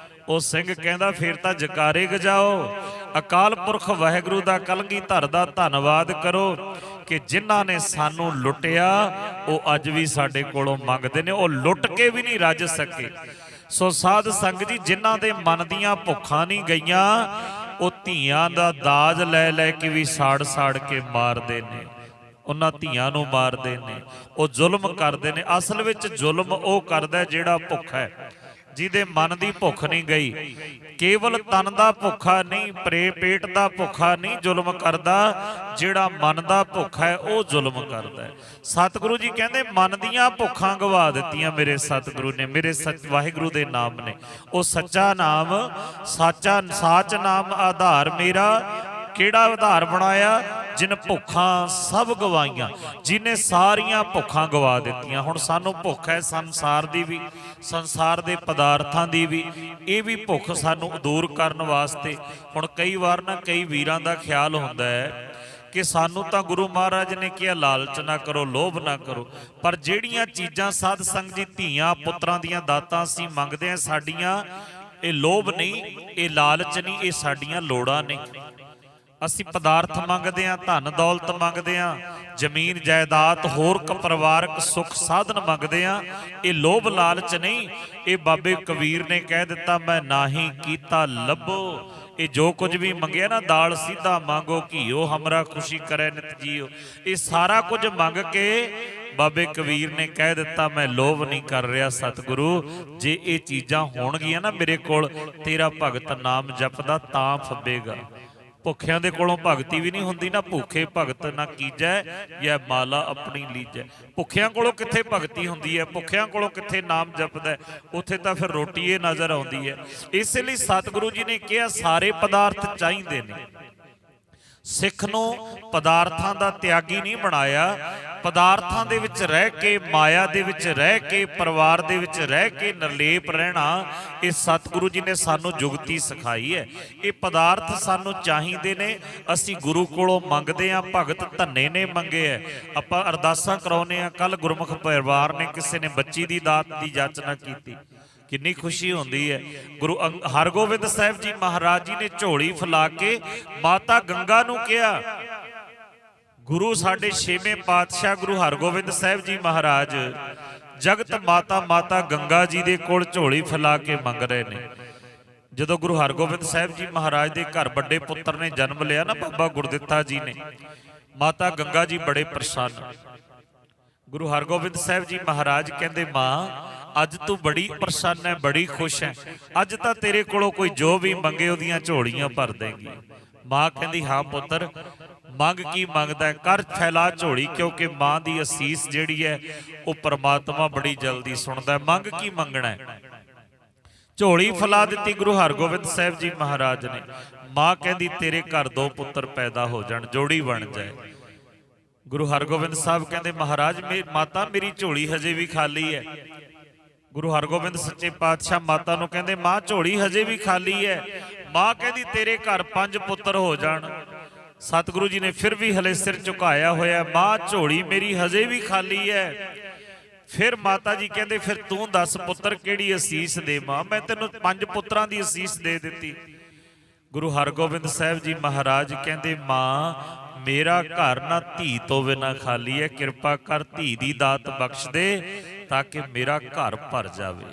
[SPEAKER 1] ਉਹ ਸਿੰਘ ਕਹਿੰਦਾ ਫਿਰ ਤਾਂ ਜਕਾਰੇ ਗਜਾਓ, ਅਕਾਲ ਪੁਰਖ ਵਾਹਿਗੁਰੂ ਦਾ ਕਲਗੀਧਰ ਦਾ ਧੰਨਵਾਦ ਕਰੋ ਕਿ ਜਿਨ੍ਹਾਂ ਨੇ ਸਾਨੂੰ ਲੁੱਟਿਆ ਉਹ ਅੱਜ ਵੀ ਸਾਡੇ ਕੋਲੋਂ ਮੰਗਦੇ ਨੇ, ਉਹ ਲੁੱਟ ਕੇ ਵੀ ਨਹੀਂ ਰੱਜ ਸਕੇ। ਸੋ ਸਾਧ ਸੰਗਤ ਜੀ, ਜਿਨ੍ਹਾਂ ਦੇ ਮਨ ਦੀਆਂ ਭੁੱਖਾਂ ਨਹੀਂ ਗਈਆਂ, ਉਹ ਧੀਆਂ ਦਾ ਦਾਜ ਲੈ ਲੈ ਕੇ ਵੀ ਸਾੜ ਸਾੜ ਕੇ ਮਾਰਦੇ ਨੇ, ਉਹਨਾਂ ਧੀਆਂ ਨੂੰ ਮਾਰਦੇ ਨੇ, ਉਹ ਜ਼ੁਲਮ ਕਰਦੇ ਨੇ। ਅਸਲ ਵਿੱਚ ਜ਼ੁਲਮ ਉਹ ਕਰਦਾ ਜਿਹੜਾ ਭੁੱਖਾ ਹੈ, ਜਿਹਦੇ ਮਨ ਦੀ ਭੁੱਖ ਨਹੀਂ ਗਈ। ਕੇਵਲ ਤਨ ਦਾ ਭੁੱਖਾ ਨਹੀਂ, ਪੇਟ ਦਾ ਭੁੱਖਾ ਨਹੀਂ ਜ਼ੁਲਮ ਕਰਦਾ, ਜਿਹੜਾ ਮਨ ਦਾ ਭੁੱਖਾ ਹੈ ਉਹ ਜ਼ੁਲਮ ਕਰਦਾ ਹੈ। ਸਤਿਗੁਰੂ ਜੀ ਕਹਿੰਦੇ ਮਨ ਦੀਆਂ ਭੁੱਖਾਂ ਗਵਾ ਦਿੱਤੀਆਂ ਮੇਰੇ ਸਤਿਗੁਰੂ ਨੇ, ਮੇਰੇ ਵਾਹਿਗੁਰੂ ਦੇ ਨਾਮ ਨੇ। ਉਹ ਸੱਚਾ ਨਾਮ, ਸਾਚ ਨਾਮ ਆਧਾਰ ਮੇਰਾ। ਕਿਹੜਾ ਆਧਾਰ ਬਣਾਇਆ? ਜਿਨ ਭੁੱਖਾਂ ਸਭ ਗਵਾਈਆਂ, ਜਿਹਨੇ ਸਾਰੀਆਂ ਭੁੱਖਾਂ ਗਵਾ ਦਿੱਤੀਆਂ। ਹੁਣ ਸਾਨੂੰ ਭੁੱਖ ਹੈ ਸੰਸਾਰ ਦੀ ਵੀ, ਸੰਸਾਰ ਦੇ ਪਦਾਰਥਾਂ ਦੀ ਵੀ। ਇਹ ਵੀ ਭੁੱਖ ਸਾਨੂੰ ਦੂਰ ਕਰਨ ਵਾਸਤੇ। ਹੁਣ ਕਈ ਵਾਰ ਨਾ ਕਈ ਵੀਰਾਂ ਦਾ ਖਿਆਲ ਹੁੰਦਾ ਹੈ ਕਿ ਸਾਨੂੰ ਤਾਂ ਗੁਰੂ ਮਹਾਰਾਜ ਨੇ ਕਿਹਾ ਲਾਲਚ ਨਾ ਕਰੋ, ਲੋਭ ਨਾ ਕਰੋ, ਪਰ ਜਿਹੜੀਆਂ ਚੀਜ਼ਾਂ ਸਾਧ ਸੰਗਤ ਜੀ ਧੀਆਂ ਪੁੱਤਰਾਂ ਦੀਆਂ ਦਾਤਾਂ ਅਸੀਂ ਮੰਗਦੇ ਹਾਂ, ਸਾਡੀਆਂ ਇਹ ਲੋਭ ਨਹੀਂ, ਇਹ ਲਾਲਚ ਨਹੀਂ, ਇਹ ਸਾਡੀਆਂ ਲੋੜਾਂ ਨੇ। ਅਸੀਂ ਪਦਾਰਥ ਮੰਗਦੇ ਹਾਂ, ਧਨ ਦੌਲਤ ਮੰਗਦੇ ਹਾਂ, ਜ਼ਮੀਨ ਜਾਇਦਾਦ, ਹੋਰ ਪਰਿਵਾਰਕ ਸੁੱਖ ਸਾਧਨ ਮੰਗਦੇ ਹਾਂ। ਇਹ ਲੋਭ ਲਾਲਚ ਨਹੀਂ। ਇਹ ਬਾਬੇ ਕਬੀਰ ਨੇ ਕਹਿ ਦਿੱਤਾ, ਮੈਂ ਨਾਹੀ ਕੀਤਾ ਲੱਭੋ। ਇਹ ਜੋ ਕੁਝ ਵੀ ਮੰਗਿਆ ਨਾ, ਦਾਲ ਸਿੱਧਾ ਮੰਗੋ ਘੀਓ, ਹਮਰਾ ਖੁਸ਼ੀ ਕਰੇ ਨਿਤ ਜੀਓ, ਇਹ ਸਾਰਾ ਕੁਝ ਮੰਗ ਕੇ ਬਾਬੇ ਕਬੀਰ ਨੇ ਕਹਿ ਦਿੱਤਾ, ਮੈਂ ਲੋਭ ਨਹੀਂ ਕਰ ਰਿਹਾ ਸਤਿਗੁਰੂ। ਜੇ ਇਹ ਚੀਜ਼ਾਂ ਹੋਣਗੀਆਂ ਨਾ ਮੇਰੇ ਕੋਲ, ਤੇਰਾ ਭਗਤ ਨਾਮ ਜਪਦਾ ਤਾਂ ਫੱਬੇਗਾ। ਭੁੱਖਿਆਂ ਦੇ ਕੋਲੋਂ ਭਗਤੀ ਵੀ ਨਹੀਂ ਹੁੰਦੀ ਨਾ, ਭੁੱਖੇ ਭਗਤ ਨਾ ਕੀਜੈ ਜਾਂ ਮਾਲਾ ਆਪਣੀ ਲੀਜੈ। ਭੁੱਖਿਆਂ ਕੋਲੋਂ ਕਿੱਥੇ ਭਗਤੀ ਹੁੰਦੀ ਹੈ, ਭੁੱਖਿਆਂ ਕੋਲੋਂ ਕਿੱਥੇ ਨਾਮ ਜਪਦਾ, ਉੱਥੇ ਤਾਂ ਫਿਰ ਰੋਟੀ ਇਹ ਨਜ਼ਰ ਆਉਂਦੀ ਹੈ। ਇਸੇ ਲਈ ਸਤਿਗੁਰੂ ਜੀ ਨੇ ਕਿਹਾ ਸਾਰੇ ਪਦਾਰਥ ਚਾਹੀਦੇ ਨੇ। ਸਿੱਖ ਨੂੰ ਪਦਾਰਥਾਂ ਦਾ ਤਿਆਗੀ ਨਹੀਂ ਬਣਾਇਆ। ਪਦਾਰਥਾਂ ਦੇ ਵਿੱਚ ਰਹਿ ਕੇ, ਮਾਇਆ ਦੇ ਵਿੱਚ ਰਹਿ ਕੇ, ਪਰਿਵਾਰ ਦੇ ਵਿੱਚ ਰਹਿ ਕੇ ਨਿਰਲੇਪ ਰਹਿਣਾ, ਇਹ ਸਤਿਗੁਰੂ ਜੀ ਨੇ ਸਾਨੂੰ ਜੁਗਤੀ ਸਿਖਾਈ ਹੈ। ਇਹ ਪਦਾਰਥ ਸਾਨੂੰ ਚਾਹੀਦੇ ਨੇ, ਅਸੀਂ ਗੁਰੂ ਕੋਲੋਂ ਮੰਗਦੇ ਹਾਂ। ਭਗਤ ਧੰਨੇ ਨੇ ਮੰਗੇ ਹੈ। ਆਪਾਂ ਅਰਦਾਸਾਂ ਕਰਾਉਂਦੇ ਹਾਂ। ਕੱਲ ਗੁਰਮੁਖ ਪਰਿਵਾਰ ਨੇ ਕਿਸੇ ਨੇ ਬੱਚੀ ਦੀ ਦਾਤ ਦੀ ਜਾਚਨਾ ਕੀਤੀ, ਕਿੰਨੀ ਖੁਸ਼ੀ ਹੁੰਦੀ ਹੈ। ਗੁਰੂ ਹਰਗੋਬਿੰਦ ਸਾਹਿਬ ਜੀ ਮਹਾਰਾਜ ਜੀ ਨੇ ਝੋਲੀ ਫੈਲਾ ਕੇ ਮਾਤਾ ਗੰਗਾ ਨੂੰ ਕਿਹਾ। ਗੁਰੂ ਸਾਡੇ ਛੇਵੇਂ ਪਾਤਸ਼ਾਹ ਗੁਰੂ ਹਰਗੋਬਿੰਦ ਸਾਹਿਬ ਜੀ ਮਹਾਰਾਜ ਜਗਤ ਮਾਤਾ ਗੰਗਾ ਜੀ ਦੇ ਕੋਲ ਝੋਲੀ ਫੈਲਾ ਕੇ ਮੰਗ ਰਹੇ ਨੇ। ਜਦੋਂ ਗੁਰੂ ਹਰਗੋਬਿੰਦ ਸਾਹਿਬ ਜੀ ਮਹਾਰਾਜ ਦੇ ਘਰ ਵੱਡੇ ਪੁੱਤਰ ਨੇ ਜਨਮ ਲਿਆ ਨਾ, ਬਾਬਾ ਗੁਰਦਿੱਤਾ ਜੀ ਨੇ, ਮਾਤਾ ਗੰਗਾ ਜੀ ਬੜੇ ਪ੍ਰਸੰਨ। ਗੁਰੂ ਹਰਗੋਬਿੰਦ ਸਾਹਿਬ ਜੀ ਮਹਾਰਾਜ ਕਹਿੰਦੇ, ਮਾਂ ਅੱਜ ਤੂੰ ਬੜੀ ਪ੍ਰਸੰਨ ਹੈ, ਬੜੀ ਖੁਸ਼ ਹੈ, ਅੱਜ ਤਾਂ ਤੇਰੇ ਕੋਲੋਂ ਕੋਈ ਜੋ ਵੀ ਮੰਗੇ ਉਹਦੀਆਂ ਝੋਲੀਆਂ ਭਰ ਦੇਂਗੀ। ਮਾਂ ਕਹਿੰਦੀ, ਹਾਂ ਪੁੱਤਰ, ਮੰਗ ਕੀ ਮੰਗਦਾ, ਕਰ ਫੈਲਾ ਝੋਲੀ, ਕਿਉਂਕਿ ਮਾਂ ਦੀ ਅਸੀਸ ਜਿਹੜੀ ਹੈ ਉਹ ਪਰਮਾਤਮਾ ਬੜੀ ਜਲਦੀ ਸੁਣਦਾ। ਮੰਗ ਕੀ ਮੰਗਣਾ ਹੈ? ਝੋਲੀ ਫੈਲਾ ਦਿੱਤੀ ਗੁਰੂ ਹਰਗੋਬਿੰਦ ਸਾਹਿਬ ਜੀ ਮਹਾਰਾਜ ਨੇ। ਮਾਂ ਕਹਿੰਦੀ, ਤੇਰੇ ਘਰ 2 ਪੁੱਤਰ ਪੈਦਾ ਹੋ ਜਾਣ, ਜੋੜੀ ਬਣ ਜਾਏ। ਗੁਰੂ ਹਰਗੋਬਿੰਦ ਸਾਹਿਬ ਕਹਿੰਦੇ, ਮਹਾਰਾਜ ਮਾਤਾ ਮੇਰੀ ਝੋਲੀ ਹਜੇ ਵੀ ਖਾਲੀ ਹੈ। ਗੁਰੂ ਹਰਗੋਬਿੰਦ ਸੱਚੇ ਪਾਤਸ਼ਾਹ ਮਾਤਾ ਨੂੰ ਕਹਿੰਦੇ, ਮਾਂ ਝੋਲੀ ਹਜੇ ਵੀ ਖਾਲੀ ਹੈ। ਮਾਂ ਕਹਿੰਦੀ, ਤੇਰੇ ਘਰ 5 ਪੁੱਤਰ ਹੋ ਜਾਣ। ਸਤਿਗੁਰੂ ਜੀ ਨੇ ਫਿਰ ਵੀ ਹਲੇ ਸਿਰ ਝੁਕਾਇਆ ਹੋਇਆ, ਮਾਂ ਝੋਲੀ ਮੇਰੀ ਹਜੇ ਵੀ ਖਾਲੀ ਹੈ। ਫਿਰ ਮਾਤਾ ਜੀ ਕਹਿੰਦੇ, ਫਿਰ ਤੂੰ ਦੱਸ ਪੁੱਤਰ ਕਿਹੜੀ ਅਸੀਸ ਦੇਵਾਂ, ਮੈਂ ਤੈਨੂੰ 5 ਪੁੱਤਰਾਂ ਦੀ ਅਸੀਸ ਦੇ ਦਿੱਤੀ। ਗੁਰੂ ਹਰਗੋਬਿੰਦ ਸਾਹਿਬ ਜੀ ਮਹਾਰਾਜ ਕਹਿੰਦੇ, ਮਾਂ ਮੇਰਾ ਘਰ ਨਾ ਧੀ ਤੋਂ ਬਿਨਾਂ ਖਾਲੀ ਹੈ, ਕਿਰਪਾ ਕਰ ਧੀ ਦੀ ਦਾਤ ਬਖਸ਼ ਦੇ ਤਾਂ ਕਿ ਮੇਰਾ ਘਰ ਭਰ ਜਾਵੇ।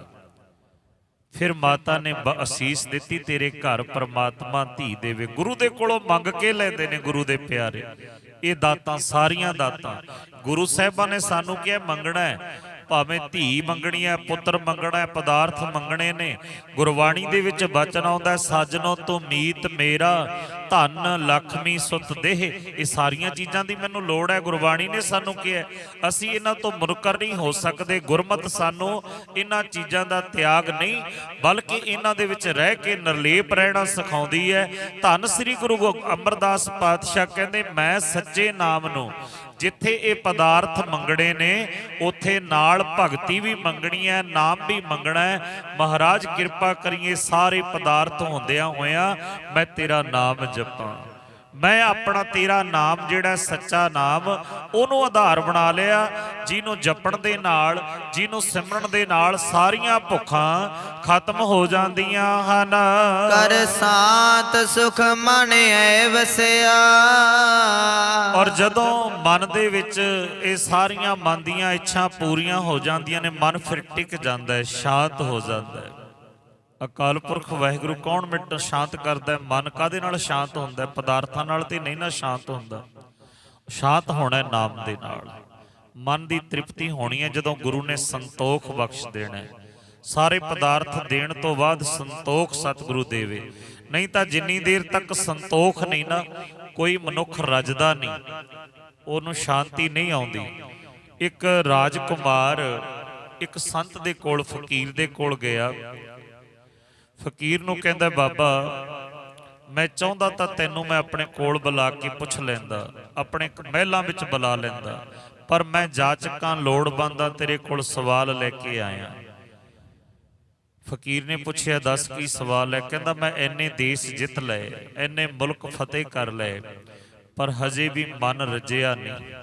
[SPEAKER 1] ਫਿਰ ਮਾਤਾ ਨੇ ਅਸੀਸ ਦਿੱਤੀ, ਤੇਰੇ ਘਰ ਪਰਮਾਤਮਾ ਧੀ ਦੇਵੇ। ਗੁਰੂ ਦੇ ਕੋਲੋਂ ਮੰਗ ਕੇ ਲੈਂਦੇ ਨੇ ਗੁਰੂ ਦੇ ਪਿਆਰੇ। ਇਹ ਦਾਤਾਂ ਸਾਰੀਆਂ ਦਾਤਾਂ ਗੁਰੂ ਸਾਹਿਬਾਂ ਨੇ ਸਾਨੂੰ ਕਿਹਾ ਮੰਗਣਾ ਹੈ। ਭਾਵੇਂ ਧੀ ਮੰਗਣੀ ਹੈ, ਪੁੱਤਰ ਮੰਗਣਾ ਹੈ, ਪਦਾਰਥ ਮੰਗਣੇ ਨੇ। ਗੁਰਬਾਣੀ ਦੇ ਵਿੱਚ ਬਚਨ ਆਉਂਦਾ, ਸਾਜਨੋ ਤੂੰ ਮੀਤ ਮੇਰਾ ਧਨ ਲਖਮੀ ਸੁਤ ਦੇਹ। ਇਹ ਸਾਰੀਆਂ ਚੀਜ਼ਾਂ ਦੀ ਮੈਨੂੰ ਲੋੜ ਹੈ, ਗੁਰਬਾਣੀ ਨੇ ਸਾਨੂੰ ਕਿਹਾ। ਅਸੀਂ ਇਹਨਾਂ ਤੋਂ ਮੁਨਕਰ ਨਹੀਂ ਹੋ ਸਕਦੇ। ਗੁਰਮਤਿ ਸਾਨੂੰ ਇਹਨਾਂ ਚੀਜ਼ਾਂ ਦਾ ਤਿਆਗ ਨਹੀਂ, ਬਲਕਿ ਇਹਨਾਂ ਦੇ ਵਿੱਚ ਰਹਿ ਕੇ ਨਿਰਲੇਪ ਰਹਿਣਾ ਸਿਖਾਉਂਦੀ ਹੈ। ਧੰਨ ਸ੍ਰੀ ਗੁਰੂ ਅਮਰਦਾਸ ਪਾਤਸ਼ਾਹ ਕਹਿੰਦੇ, ਮੈਂ ਸੱਚੇ ਨਾਮ ਨੂੰ ਜਿੱਥੇ ਇਹ ਪਦਾਰਥ ਮੰਗਣੇ ਨੇ, ਉੱਥੇ ਨਾਲ ਭਗਤੀ ਵੀ ਮੰਗਣੀ ਹੈ, ਨਾਮ ਵੀ ਮੰਗਣਾ ਹੈ। ਮਹਾਰਾਜ ਕਿਰਪਾ ਕਰੀਏ, ਸਾਰੇ ਪਦਾਰਥ ਹੁੰਦਿਆਂ ਹੋਇਆਂ ਮੈਂ ਤੇਰਾ ਨਾਮ ਜਪਾਂ। ਮੈਂ ਆਪਣਾ ਤੇਰਾ ਨਾਮ ਜਿਹੜਾ ਸੱਚਾ ਨਾਮ, ਉਹਨੂੰ ਆਧਾਰ ਬਣਾ ਲਿਆ, ਜਿਹਨੂੰ ਜਪਣ ਦੇ ਨਾਲ, ਜਿਹਨੂੰ ਸਿਮਰਨ ਦੇ ਨਾਲ ਸਾਰੀਆਂ ਭੁੱਖਾਂ ਖਤਮ ਹੋ ਜਾਂਦੀਆਂ ਹਨ।
[SPEAKER 2] ਕਰ ਸਾਤ ਸੁਖ ਮਨ ਐ ਵਸਿਆ।
[SPEAKER 1] ਔਰ ਜਦੋਂ ਮਨ ਦੇ ਵਿੱਚ ਇਹ ਸਾਰੀਆਂ ਮਨ ਦੀਆਂ ਇੱਛਾ ਪੂਰੀਆਂ ਹੋ ਜਾਂਦੀਆਂ ਨੇ, ਮਨ ਫਿਰ ਟਿਕ ਜਾਂਦਾ ਹੈ, ਸ਼ਾਂਤ ਹੋ ਜਾਂਦਾ ਹੈ। ਅਕਾਲ ਪੁਰਖ ਵਾਹਿਗੁਰੂ ਕੌਣ ਮਿੰਟ ਸ਼ਾਂਤ ਕਰਦਾ ਹੈ? ਮਨ ਕਾਹਦੇ ਨਾਲ ਸ਼ਾਂਤ ਹੁੰਦਾ ਹੈ? ਪਦਾਰਥਾਂ ਨਾਲ ਤੇ ਨਹੀਂ ਨਾ ਸ਼ਾਂਤ ਹੁੰਦਾ। ਸ਼ਾਂਤ ਹੋਣਾ ਨਾਮ ਦੇ ਨਾਲ। ਮਨ ਦੀ ਤ੍ਰਿਪਤੀ ਹੋਣੀ ਹੈ ਜਦੋਂ ਗੁਰੂ ਨੇ ਸੰਤੋਖ ਬਖਸ਼ ਦੇਣਾ ਹੈ। ਸਾਰੇ ਪਦਾਰਥ ਦੇਣ ਤੋਂ ਬਾਅਦ ਸੰਤੋਖ ਸਤਿਗੁਰੂ ਦੇਵੇ, ਨਹੀਂ ਤਾਂ ਜਿੰਨੀ ਦੇਰ ਤੱਕ ਸੰਤੋਖ ਨਹੀਂ ਨਾ, ਕੋਈ ਮਨੁੱਖ ਰੱਜਦਾ ਨਹੀਂ, ਉਹਨੂੰ ਸ਼ਾਂਤੀ ਨਹੀਂ ਆਉਂਦੀ। ਇੱਕ ਰਾਜਕੁਮਾਰ ਇੱਕ ਸੰਤ ਦੇ ਕੋਲ, ਫਕੀਰ ਦੇ ਕੋਲ ਗਿਆ। ਫਕੀਰ ਨੂੰ ਕਹਿੰਦਾ, ਬਾਬਾ ਮੈਂ ਚਾਹੁੰਦਾ ਤਾਂ ਤੈਨੂੰ ਮੈਂ ਆਪਣੇ ਕੋਲ ਬੁਲਾ ਕੇ ਪੁੱਛ ਲੈਂਦਾ, ਆਪਣੇ ਮਹਿਲਾਂ ਵਿੱਚ ਬੁਲਾ ਲੈਂਦਾ, ਪਰ ਮੈਂ ਜਾਚਕਾਂ ਲੋੜਵੰਦਾਂ ਤੇਰੇ ਕੋਲ ਸਵਾਲ ਲੈ ਕੇ ਆਇਆ। ਫਕੀਰ ਨੇ ਪੁੱਛਿਆ, ਦੱਸ ਕੀ ਸਵਾਲ ਹੈ? ਕਹਿੰਦਾ, ਮੈਂ ਇੰਨੇ ਦੇਸ਼ ਜਿੱਤ ਲਏ, ਇੰਨੇ ਮੁਲਕ ਫਤਿਹ ਕਰ ਲਏ, ਪਰ ਹਜੇ ਵੀ ਮਨ ਰਜਿਆ ਨਹੀਂ।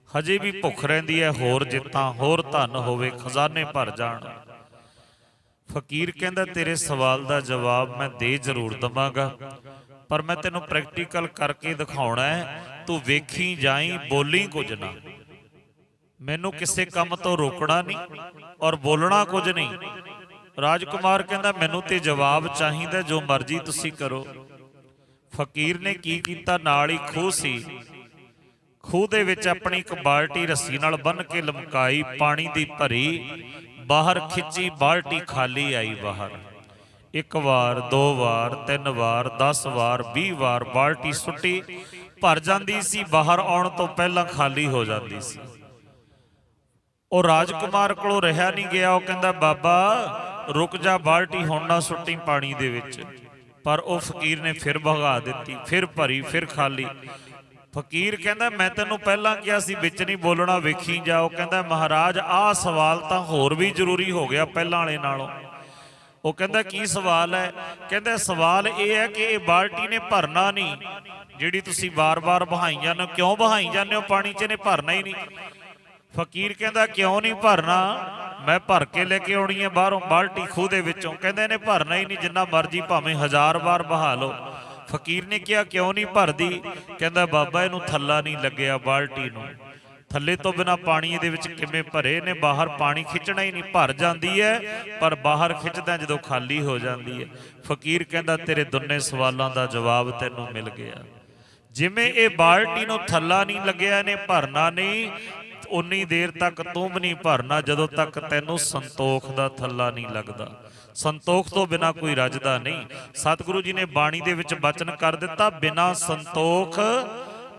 [SPEAKER 1] ਹਜੇ ਵੀ ਭੁੱਖ ਰਹਿੰਦੀ ਹੈ, ਹੋਰ ਜਿੱਤਾਂ, ਹੋਰ ਧਨ ਹੋਵੇ, ਖਜ਼ਾਨੇ ਭਰ ਜਾਣ। ਫਕੀਰ ਕਹਿੰਦਾ, ਤੇਰੇ ਸਵਾਲ ਦਾ ਜਵਾਬ ਮੈਂ ਦੇ ਜ਼ਰੂਰ ਦਵਾਂਗਾ, ਪਰ ਮੈਂ ਤੈਨੂੰ ਪ੍ਰੈਕਟੀਕਲ ਕਰਕੇ ਦਿਖਾਉਣਾ ਹੈ। ਤੂੰ ਵੇਖੀ ਜਾਈ, ਬੋਲੀ ਕੁਝ ਨਾ। ਮੈਨੂੰ ਕਿਸੇ ਕੰਮ ਤੋਂ ਰੋਕਣਾ ਨਹੀਂ ਔਰ ਬੋਲਣਾ ਕੁਝ ਨਹੀਂ। ਰਾਜਕੁਮਾਰ ਕਹਿੰਦਾ, ਮੈਨੂੰ ਤੇ ਜਵਾਬ ਚਾਹੀਦਾ, ਜੋ ਮਰਜ਼ੀ ਤੁਸੀਂ ਕਰੋ। ਫਕੀਰ ਨੇ ਕੀ ਕੀਤਾ, ਨਾਲ ਹੀ ਖੂਹ ਸੀ, ਖੂਹ ਦੇ ਵਿੱਚ ਆਪਣੀ ਇੱਕ ਬਾਲਟੀ ਰੱਸੀ ਨਾਲ ਬੰਨ੍ਹ ਕੇ ਲਮਕਾਈ, ਪਾਣੀ ਦੀ ਭਰੀ, ਬਾਹਰ ਖਿੱਚੀ, ਬਾਲਟੀ ਖਾਲੀ ਆਈ ਬਾਹਰ। ਇੱਕ ਵਾਰ, 2 ਵਾਰ, 3 ਵਾਰ, 10 ਵਾਰ, 20 ਵਾਰ ਬਾਲਟੀ ਸੁੱਟੀ, ਭਰ ਜਾਂਦੀ ਸੀ, ਬਾਹਰ ਆਉਣ ਤੋਂ ਪਹਿਲਾਂ ਖਾਲੀ ਹੋ ਜਾਂਦੀ ਸੀ। ਉਹ ਰਾਜਕੁਮਾਰ ਕੋਲੋਂ ਰਿਹਾ ਨਹੀਂ ਗਿਆ। ਉਹ ਕਹਿੰਦਾ, ਬਾਬਾ ਰੁਕ ਜਾ, ਬਾਲਟੀ ਹੁਣ ਨਾ ਸੁੱਟੀ ਪਾਣੀ ਦੇ ਵਿੱਚ। ਪਰ ਉਹ ਫਕੀਰ ਨੇ ਫਿਰ ਭਗਾ ਦਿੱਤੀ, ਫਿਰ ਭਰੀ, ਫਿਰ ਖਾਲੀ। ਫਕੀਰ ਕਹਿੰਦਾ, ਮੈਂ ਤੈਨੂੰ ਪਹਿਲਾਂ ਕਿਹਾ ਸੀ ਵਿੱਚ ਨਹੀਂ ਬੋਲਣਾ, ਵੇਖੀ ਜਾ। ਉਹ ਕਹਿੰਦਾ, ਮਹਾਰਾਜ ਆਹ ਸਵਾਲ ਤਾਂ ਹੋਰ ਵੀ ਜ਼ਰੂਰੀ ਹੋ ਗਿਆ ਪਹਿਲਾਂ ਵਾਲੇ ਨਾਲੋਂ। ਉਹ ਕਹਿੰਦਾ, ਕੀ ਸਵਾਲ ਹੈ? ਕਹਿੰਦਾ, ਸਵਾਲ ਇਹ ਹੈ ਕਿ ਇਹ ਬਾਲਟੀ ਨੇ ਭਰਨਾ ਨਹੀਂ, ਜਿਹੜੀ ਤੁਸੀਂ ਵਾਰ-ਵਾਰ ਬਹਾਈ ਜਾਂਦੇ ਹੋ। ਕਿਉਂ ਬਹਾਈ ਜਾਂਦੇ ਹੋ? ਪਾਣੀ 'ਚ ਇਹਨੇ ਭਰਨਾ ਹੀ ਨਹੀਂ। ਫਕੀਰ ਕਹਿੰਦਾ, ਕਿਉਂ ਨਹੀਂ ਭਰਨਾ? ਮੈਂ ਭਰ ਕੇ ਲੈ ਕੇ ਆਉਣੀ ਹੈ ਬਾਹਰੋਂ ਬਾਲਟੀ, ਖੂਹ ਦੇ ਵਿੱਚੋਂ। ਕਹਿੰਦਾ, ਇਹਨੇ ਭਰਨਾ ਹੀ ਨਹੀਂ, ਜਿੰਨਾ ਮਰਜ਼ੀ ਭਾਵੇਂ 1000 ਵਾਰ ਬਹਾ ਲਓ। ਫਕੀਰ ਨੇ ਕਿਹਾ, ਕਿਉਂ ਨਹੀਂ ਭਰਦੀ? ਕਹਿੰਦਾ, ਬਾਬਾ ਇਹਨੂੰ ਥੱਲਾ ਨਹੀਂ ਲੱਗਿਆ, ਬਾਲਟੀ ਨੂੰ। ਥੱਲੇ ਤੋਂ ਬਿਨਾ ਪਾਣੀ ਇਹਦੇ ਵਿੱਚ ਕਿਵੇਂ ਭਰੇ ਨੇ? ਬਾਹਰ ਪਾਣੀ ਖਿੱਚਣਾ ਹੀ ਨਹੀਂ, ਭਰ ਜਾਂਦੀ ਹੈ ਪਰ ਬਾਹਰ ਖਿੱਚਦਾ ਜਦੋਂ ਖਾਲੀ ਹੋ ਜਾਂਦੀ ਹੈ। ਫਕੀਰ ਕਹਿੰਦਾ, ਤੇਰੇ ਦੋਨੇ ਸਵਾਲਾਂ ਦਾ ਜਵਾਬ ਤੈਨੂੰ ਮਿਲ ਗਿਆ। ਜਿਵੇਂ ਇਹ ਬਾਲਟੀ ਨੂੰ ਥੱਲਾ ਨਹੀਂ ਲੱਗਿਆ, ਇਹਨੇ ਭਰਨਾ ਨਹੀਂ, ਉਨੀ ਦੇਰ ਤੱਕ ਤੂੰ ਵੀ ਨਹੀਂ ਭਰਨਾ ਜਦੋਂ ਤੱਕ ਤੈਨੂੰ ਸੰਤੋਖ ਦਾ ਥੱਲਾ ਨਹੀਂ ਲੱਗਦਾ। ਸੰਤੋਖ ਤੋਂ ਬਿਨਾ ਕੋਈ ਰੱਜਦਾ ਨਹੀਂ। ਸਤਿਗੁਰੂ ਜੀ ਨੇ ਬਾਣੀ ਦੇ ਵਿੱਚ ਬਚਨ ਕਰ ਦਿੱਤਾ, ਬਿਨਾ ਸੰਤੋਖ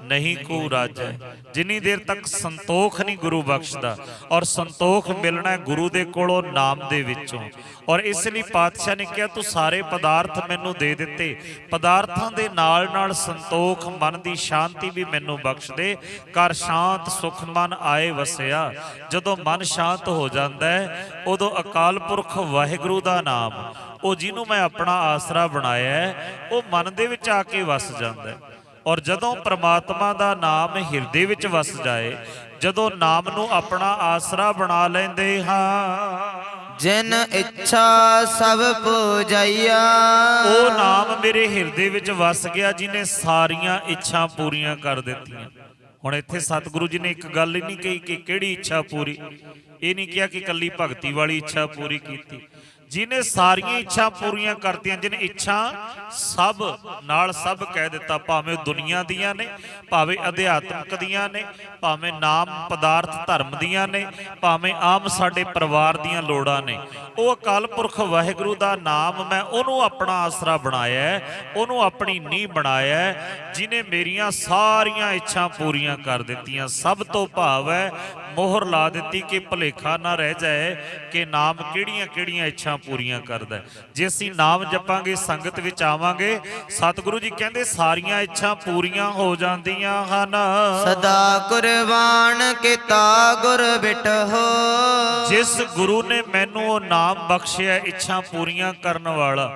[SPEAKER 1] ਨਹੀਂ ਕੋ ਰਾਜੈ। ਜਿੰਨੀ ਦੇਰ ਤੱਕ ਸੰਤੋਖ ਨਹੀਂ ਗੁਰੂ ਬਖਸ਼ਦਾ, ਔਰ ਸੰਤੋਖ ਮਿਲਣਾ ਗੁਰੂ ਦੇ ਕੋਲੋਂ, ਨਾਮ ਦੇ ਵਿੱਚੋਂ। ਔਰ ਇਸ ਲਈ ਪਾਤਸ਼ਾਹ ਨੇ ਕਿਹਾ, ਤੂੰ ਸਾਰੇ ਪਦਾਰਥ ਮੈਨੂੰ ਦੇ ਦਿੱਤੇ, ਪਦਾਰਥਾਂ ਦੇ ਨਾਲ ਨਾਲ ਸੰਤੋਖ, ਮਨ ਦੀ ਸ਼ਾਂਤੀ ਵੀ ਮੈਨੂੰ ਬਖਸ਼ ਦੇ। ਕਰ ਸ਼ਾਂਤ ਸੁਖ ਮਨ ਆਏ ਵਸਿਆ। ਜਦੋਂ ਮਨ ਸ਼ਾਂਤ ਹੋ ਜਾਂਦਾ ਹੈ, ਉਦੋਂ ਅਕਾਲ ਪੁਰਖ ਵਾਹਿਗੁਰੂ ਦਾ ਨਾਮ, ਉਹ ਜਿਹਨੂੰ ਮੈਂ ਆਪਣਾ ਆਸਰਾ ਬਣਾਇਆ ਹੈ, ਉਹ ਮਨ ਦੇ ਵਿੱਚ ਆ ਕੇ ਵਸ ਜਾਂਦਾ ਹੈ। ਔਰ ਜਦੋਂ ਪ੍ਰਮਾਤਮਾ ਦਾ ਨਾਮ ਹਿਰਦੇ ਵਿੱਚ ਵਸ ਜਾਏ, ਜਦੋਂ ਨਾਮ ਨੂੰ ਆਪਣਾ ਆਸਰਾ ਬਣਾ ਲੈਂਦੇ ਹਾਂ,
[SPEAKER 2] ਜਿਨ ਇੱਛਾ ਸਭ ਪੂਜਾਈਆ।
[SPEAKER 1] ਉਹ ਨਾਮ ਮੇਰੇ ਹਿਰਦੇ ਵਿੱਚ ਵਸ ਗਿਆ, ਜਿਹਨੇ ਸਾਰੀਆਂ ਇੱਛਾ ਪੂਰੀਆਂ ਕਰ ਦਿੱਤੀਆਂ। ਹੁਣ ਇੱਥੇ ਸਤਿਗੁਰੂ ਜੀ ਨੇ ਇੱਕ ਗੱਲ ਹੀ ਨਹੀਂ ਕਹੀ ਕਿ ਕਿਹੜੀ ਇੱਛਾ ਪੂਰੀ। ਇਹ ਨਹੀਂ ਕਿਹਾ ਕਿ ਇਕੱਲੀ ਭਗਤੀ ਵਾਲੀ ਇੱਛਾ ਪੂਰੀ ਕੀਤੀ। ਜਿਹਨੇ ਸਾਰੀਆਂ ਇੱਛਾ ਪੂਰੀਆਂ ਕਰਤੀਆਂ, ਜਿਹਨੇ ਇੱਛਾ ਸਭ ਨਾਲ ਸਭ ਕਹਿ ਦਿੱਤਾ, ਭਾਵੇਂ ਦੁਨੀਆ ਦੀਆਂ ਨੇ, ਭਾਵੇਂ ਅਧਿਆਤਮਿਕ ਦੀਆਂ ਨੇ, ਭਾਵੇਂ ਨਾਮ ਪਦਾਰਥ ਧਰਮ ਦੀਆਂ ਨੇ, ਭਾਵੇਂ ਆਮ ਸਾਡੇ ਪਰਿਵਾਰ ਦੀਆਂ ਲੋੜਾਂ ਨੇ। ਉਹ ਅਕਾਲ ਪੁਰਖ ਵਾਹਿਗੁਰੂ ਦਾ ਨਾਮ ਮੈਂ ਉਹਨੂੰ ਆਪਣਾ ਆਸਰਾ ਬਣਾਇਆ, ਉਹਨੂੰ ਆਪਣੀ ਨੀਂਹ ਬਣਾਇਆ, ਜਿਹਨੇ ਮੇਰੀਆਂ ਸਾਰੀਆਂ ਇੱਛਾ ਪੂਰੀਆਂ ਕਰ ਦਿੱਤੀਆਂ। ਸਭ ਤੋਂ ਭਾਵ ਹੈ ਮੋਹਰ ਲਾ ਦਿੱਤੀ ਕਿ ਭੁਲੇਖਾ ਨਾ ਰਹਿ ਜਾਏ ਕਿ ਨਾਮ ਕਿਹੜੀਆਂ ਕਿਹੜੀਆਂ ਇੱਛਾ ਪੂਰੀਆਂ ਕਰਦਾ। ਜੇ ਅਸੀਂ ਨਾਮ ਜਪਾਂਗੇ, ਸੰਗਤ ਵਿੱਚ ਆਵਾਂਗੇ, ਸਤਿਗੁਰੂ ਜੀ ਕਹਿੰਦੇ ਸਾਰੀਆਂ ਇੱਛਾ ਪੂਰੀਆਂ ਹੋ ਜਾਂਦੀਆਂ ਹਨ।
[SPEAKER 2] ਸਦਾ ਕੁਰਬਾਨ ਕੀਤਾ ਗੁਰ ਬਿਟਹੁ,
[SPEAKER 1] ਜਿਸ ਗੁਰੂ ਨੇ ਮੈਨੂੰ ਉਹ ਨਾਮ ਬਖਸ਼ਿਆ, ਇੱਛਾ ਪੂਰੀਆਂ ਕਰਨ ਵਾਲਾ,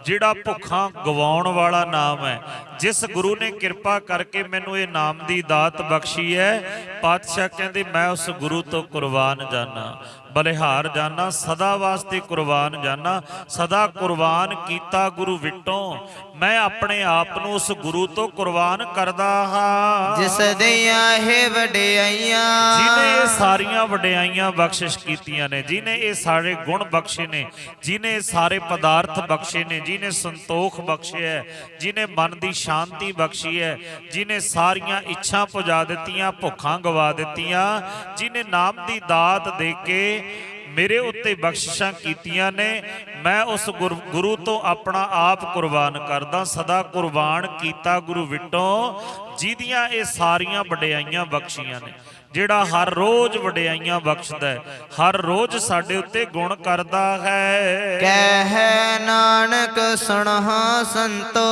[SPEAKER 1] ਜਿਹੜਾ ਭੁੱਖਾਂ ਗਵਾਉਣ ਵਾਲਾ ਨਾਮ ਹੈ, ਜਿਸ ਗੁਰੂ ਨੇ ਕਿਰਪਾ ਕਰਕੇ ਮੈਨੂੰ ਇਹ ਨਾਮ ਦੀ ਦਾਤ ਬਖਸ਼ੀ ਹੈ, ਪਾਤਸ਼ਾਹ ਕਹਿੰਦੇ ਮੈਂ ਉਸ ਗੁਰੂ ਤੋਂ ਕੁਰਬਾਨ ਜਾਨਾ, ਬਲਿਹਾਰ ਜਾਨਾ, ਸਦਾ ਵਾਸਤੇ ਕੁਰਬਾਨ ਜਾਨਾ। ਸਦਾ ਕੁਰਬਾਨ ਕੀਤਾ ਗੁਰੂ ਵਿਟੋਂ, ਮੈਂ ਆਪਣੇ ਆਪ ਨੂੰ ਉਸ ਗੁਰੂ ਤੋਂ ਕੁਰਬਾਨ ਕਰਦਾ ਹਾਂ।
[SPEAKER 2] ਜਿਸ ਦੀਆਂ ਇਹ ਵਡਿਆਈਆਂ,
[SPEAKER 1] ਜਿਹਨੇ ਇਹ ਸਾਰੀਆਂ ਵਡਿਆਈਆਂ ਬਖਸ਼ਿਸ਼ ਕੀਤੀਆਂ ਨੇ, ਜਿਹਨੇ ਇਹ ਸਾਰੇ ਗੁਣ ਬਖਸ਼ੇ ਨੇ, ਜਿਹਨੇ ਇਹ ਸਾਰੇ ਪਦਾਰਥ ਬਖਸ਼ੇ ਨੇ, ਜਿਹਨੇ ਸੰਤੋਖ ਬਖਸ਼ਿਆ, ਜਿਹਨੇ ਮਨ ਦੀ ਸ਼ਾਂਤੀ ਬਖਸ਼ੀ ਹੈ, ਜਿਹਨੇ ਸਾਰੀਆਂ ਇੱਛਾ ਪੁਜਾ ਦਿੱਤੀਆਂ, ਭੁੱਖਾਂ ਗਵਾ ਦਿੱਤੀਆਂ, ਜਿਹਨੇ ਨਾਮ ਦੀ ਦਾਤ ਦੇ ਕੇ ਮੇਰੇ ਉੱਤੇ ਬਖਸ਼ਿਸ਼ਾਂ ਕੀਤੀਆਂ ਨੇ, ਮੈਂ ਉਸ ਗੁਰੂ ਤੋਂ ਆਪਣਾ ਆਪ ਕੁਰਬਾਨ ਕਰਦਾ। ਸਦਾ ਕੁਰਬਾਨ ਕੀਤਾ ਗੁਰੂ ਵਿਟੋਂ, ਜਿਹਦੀਆਂ ਇਹ ਸਾਰੀਆਂ ਵਡਿਆਈਆਂ ਬਖਸ਼ੀਆਂ ਨੇ, ਜਿਹੜਾ ਹਰ ਰੋਜ਼ ਵਡਿਆਈਆਂ ਬਖਸ਼ਦਾ ਹੈ, ਹਰ ਰੋਜ਼ ਸਾਡੇ ਉੱਤੇ ਗੁਣ ਕਰਦਾ ਹੈ।
[SPEAKER 2] ਕਹਿ ਨਾਨਕ ਸੁਣਹੁ ਸੰਤੋ,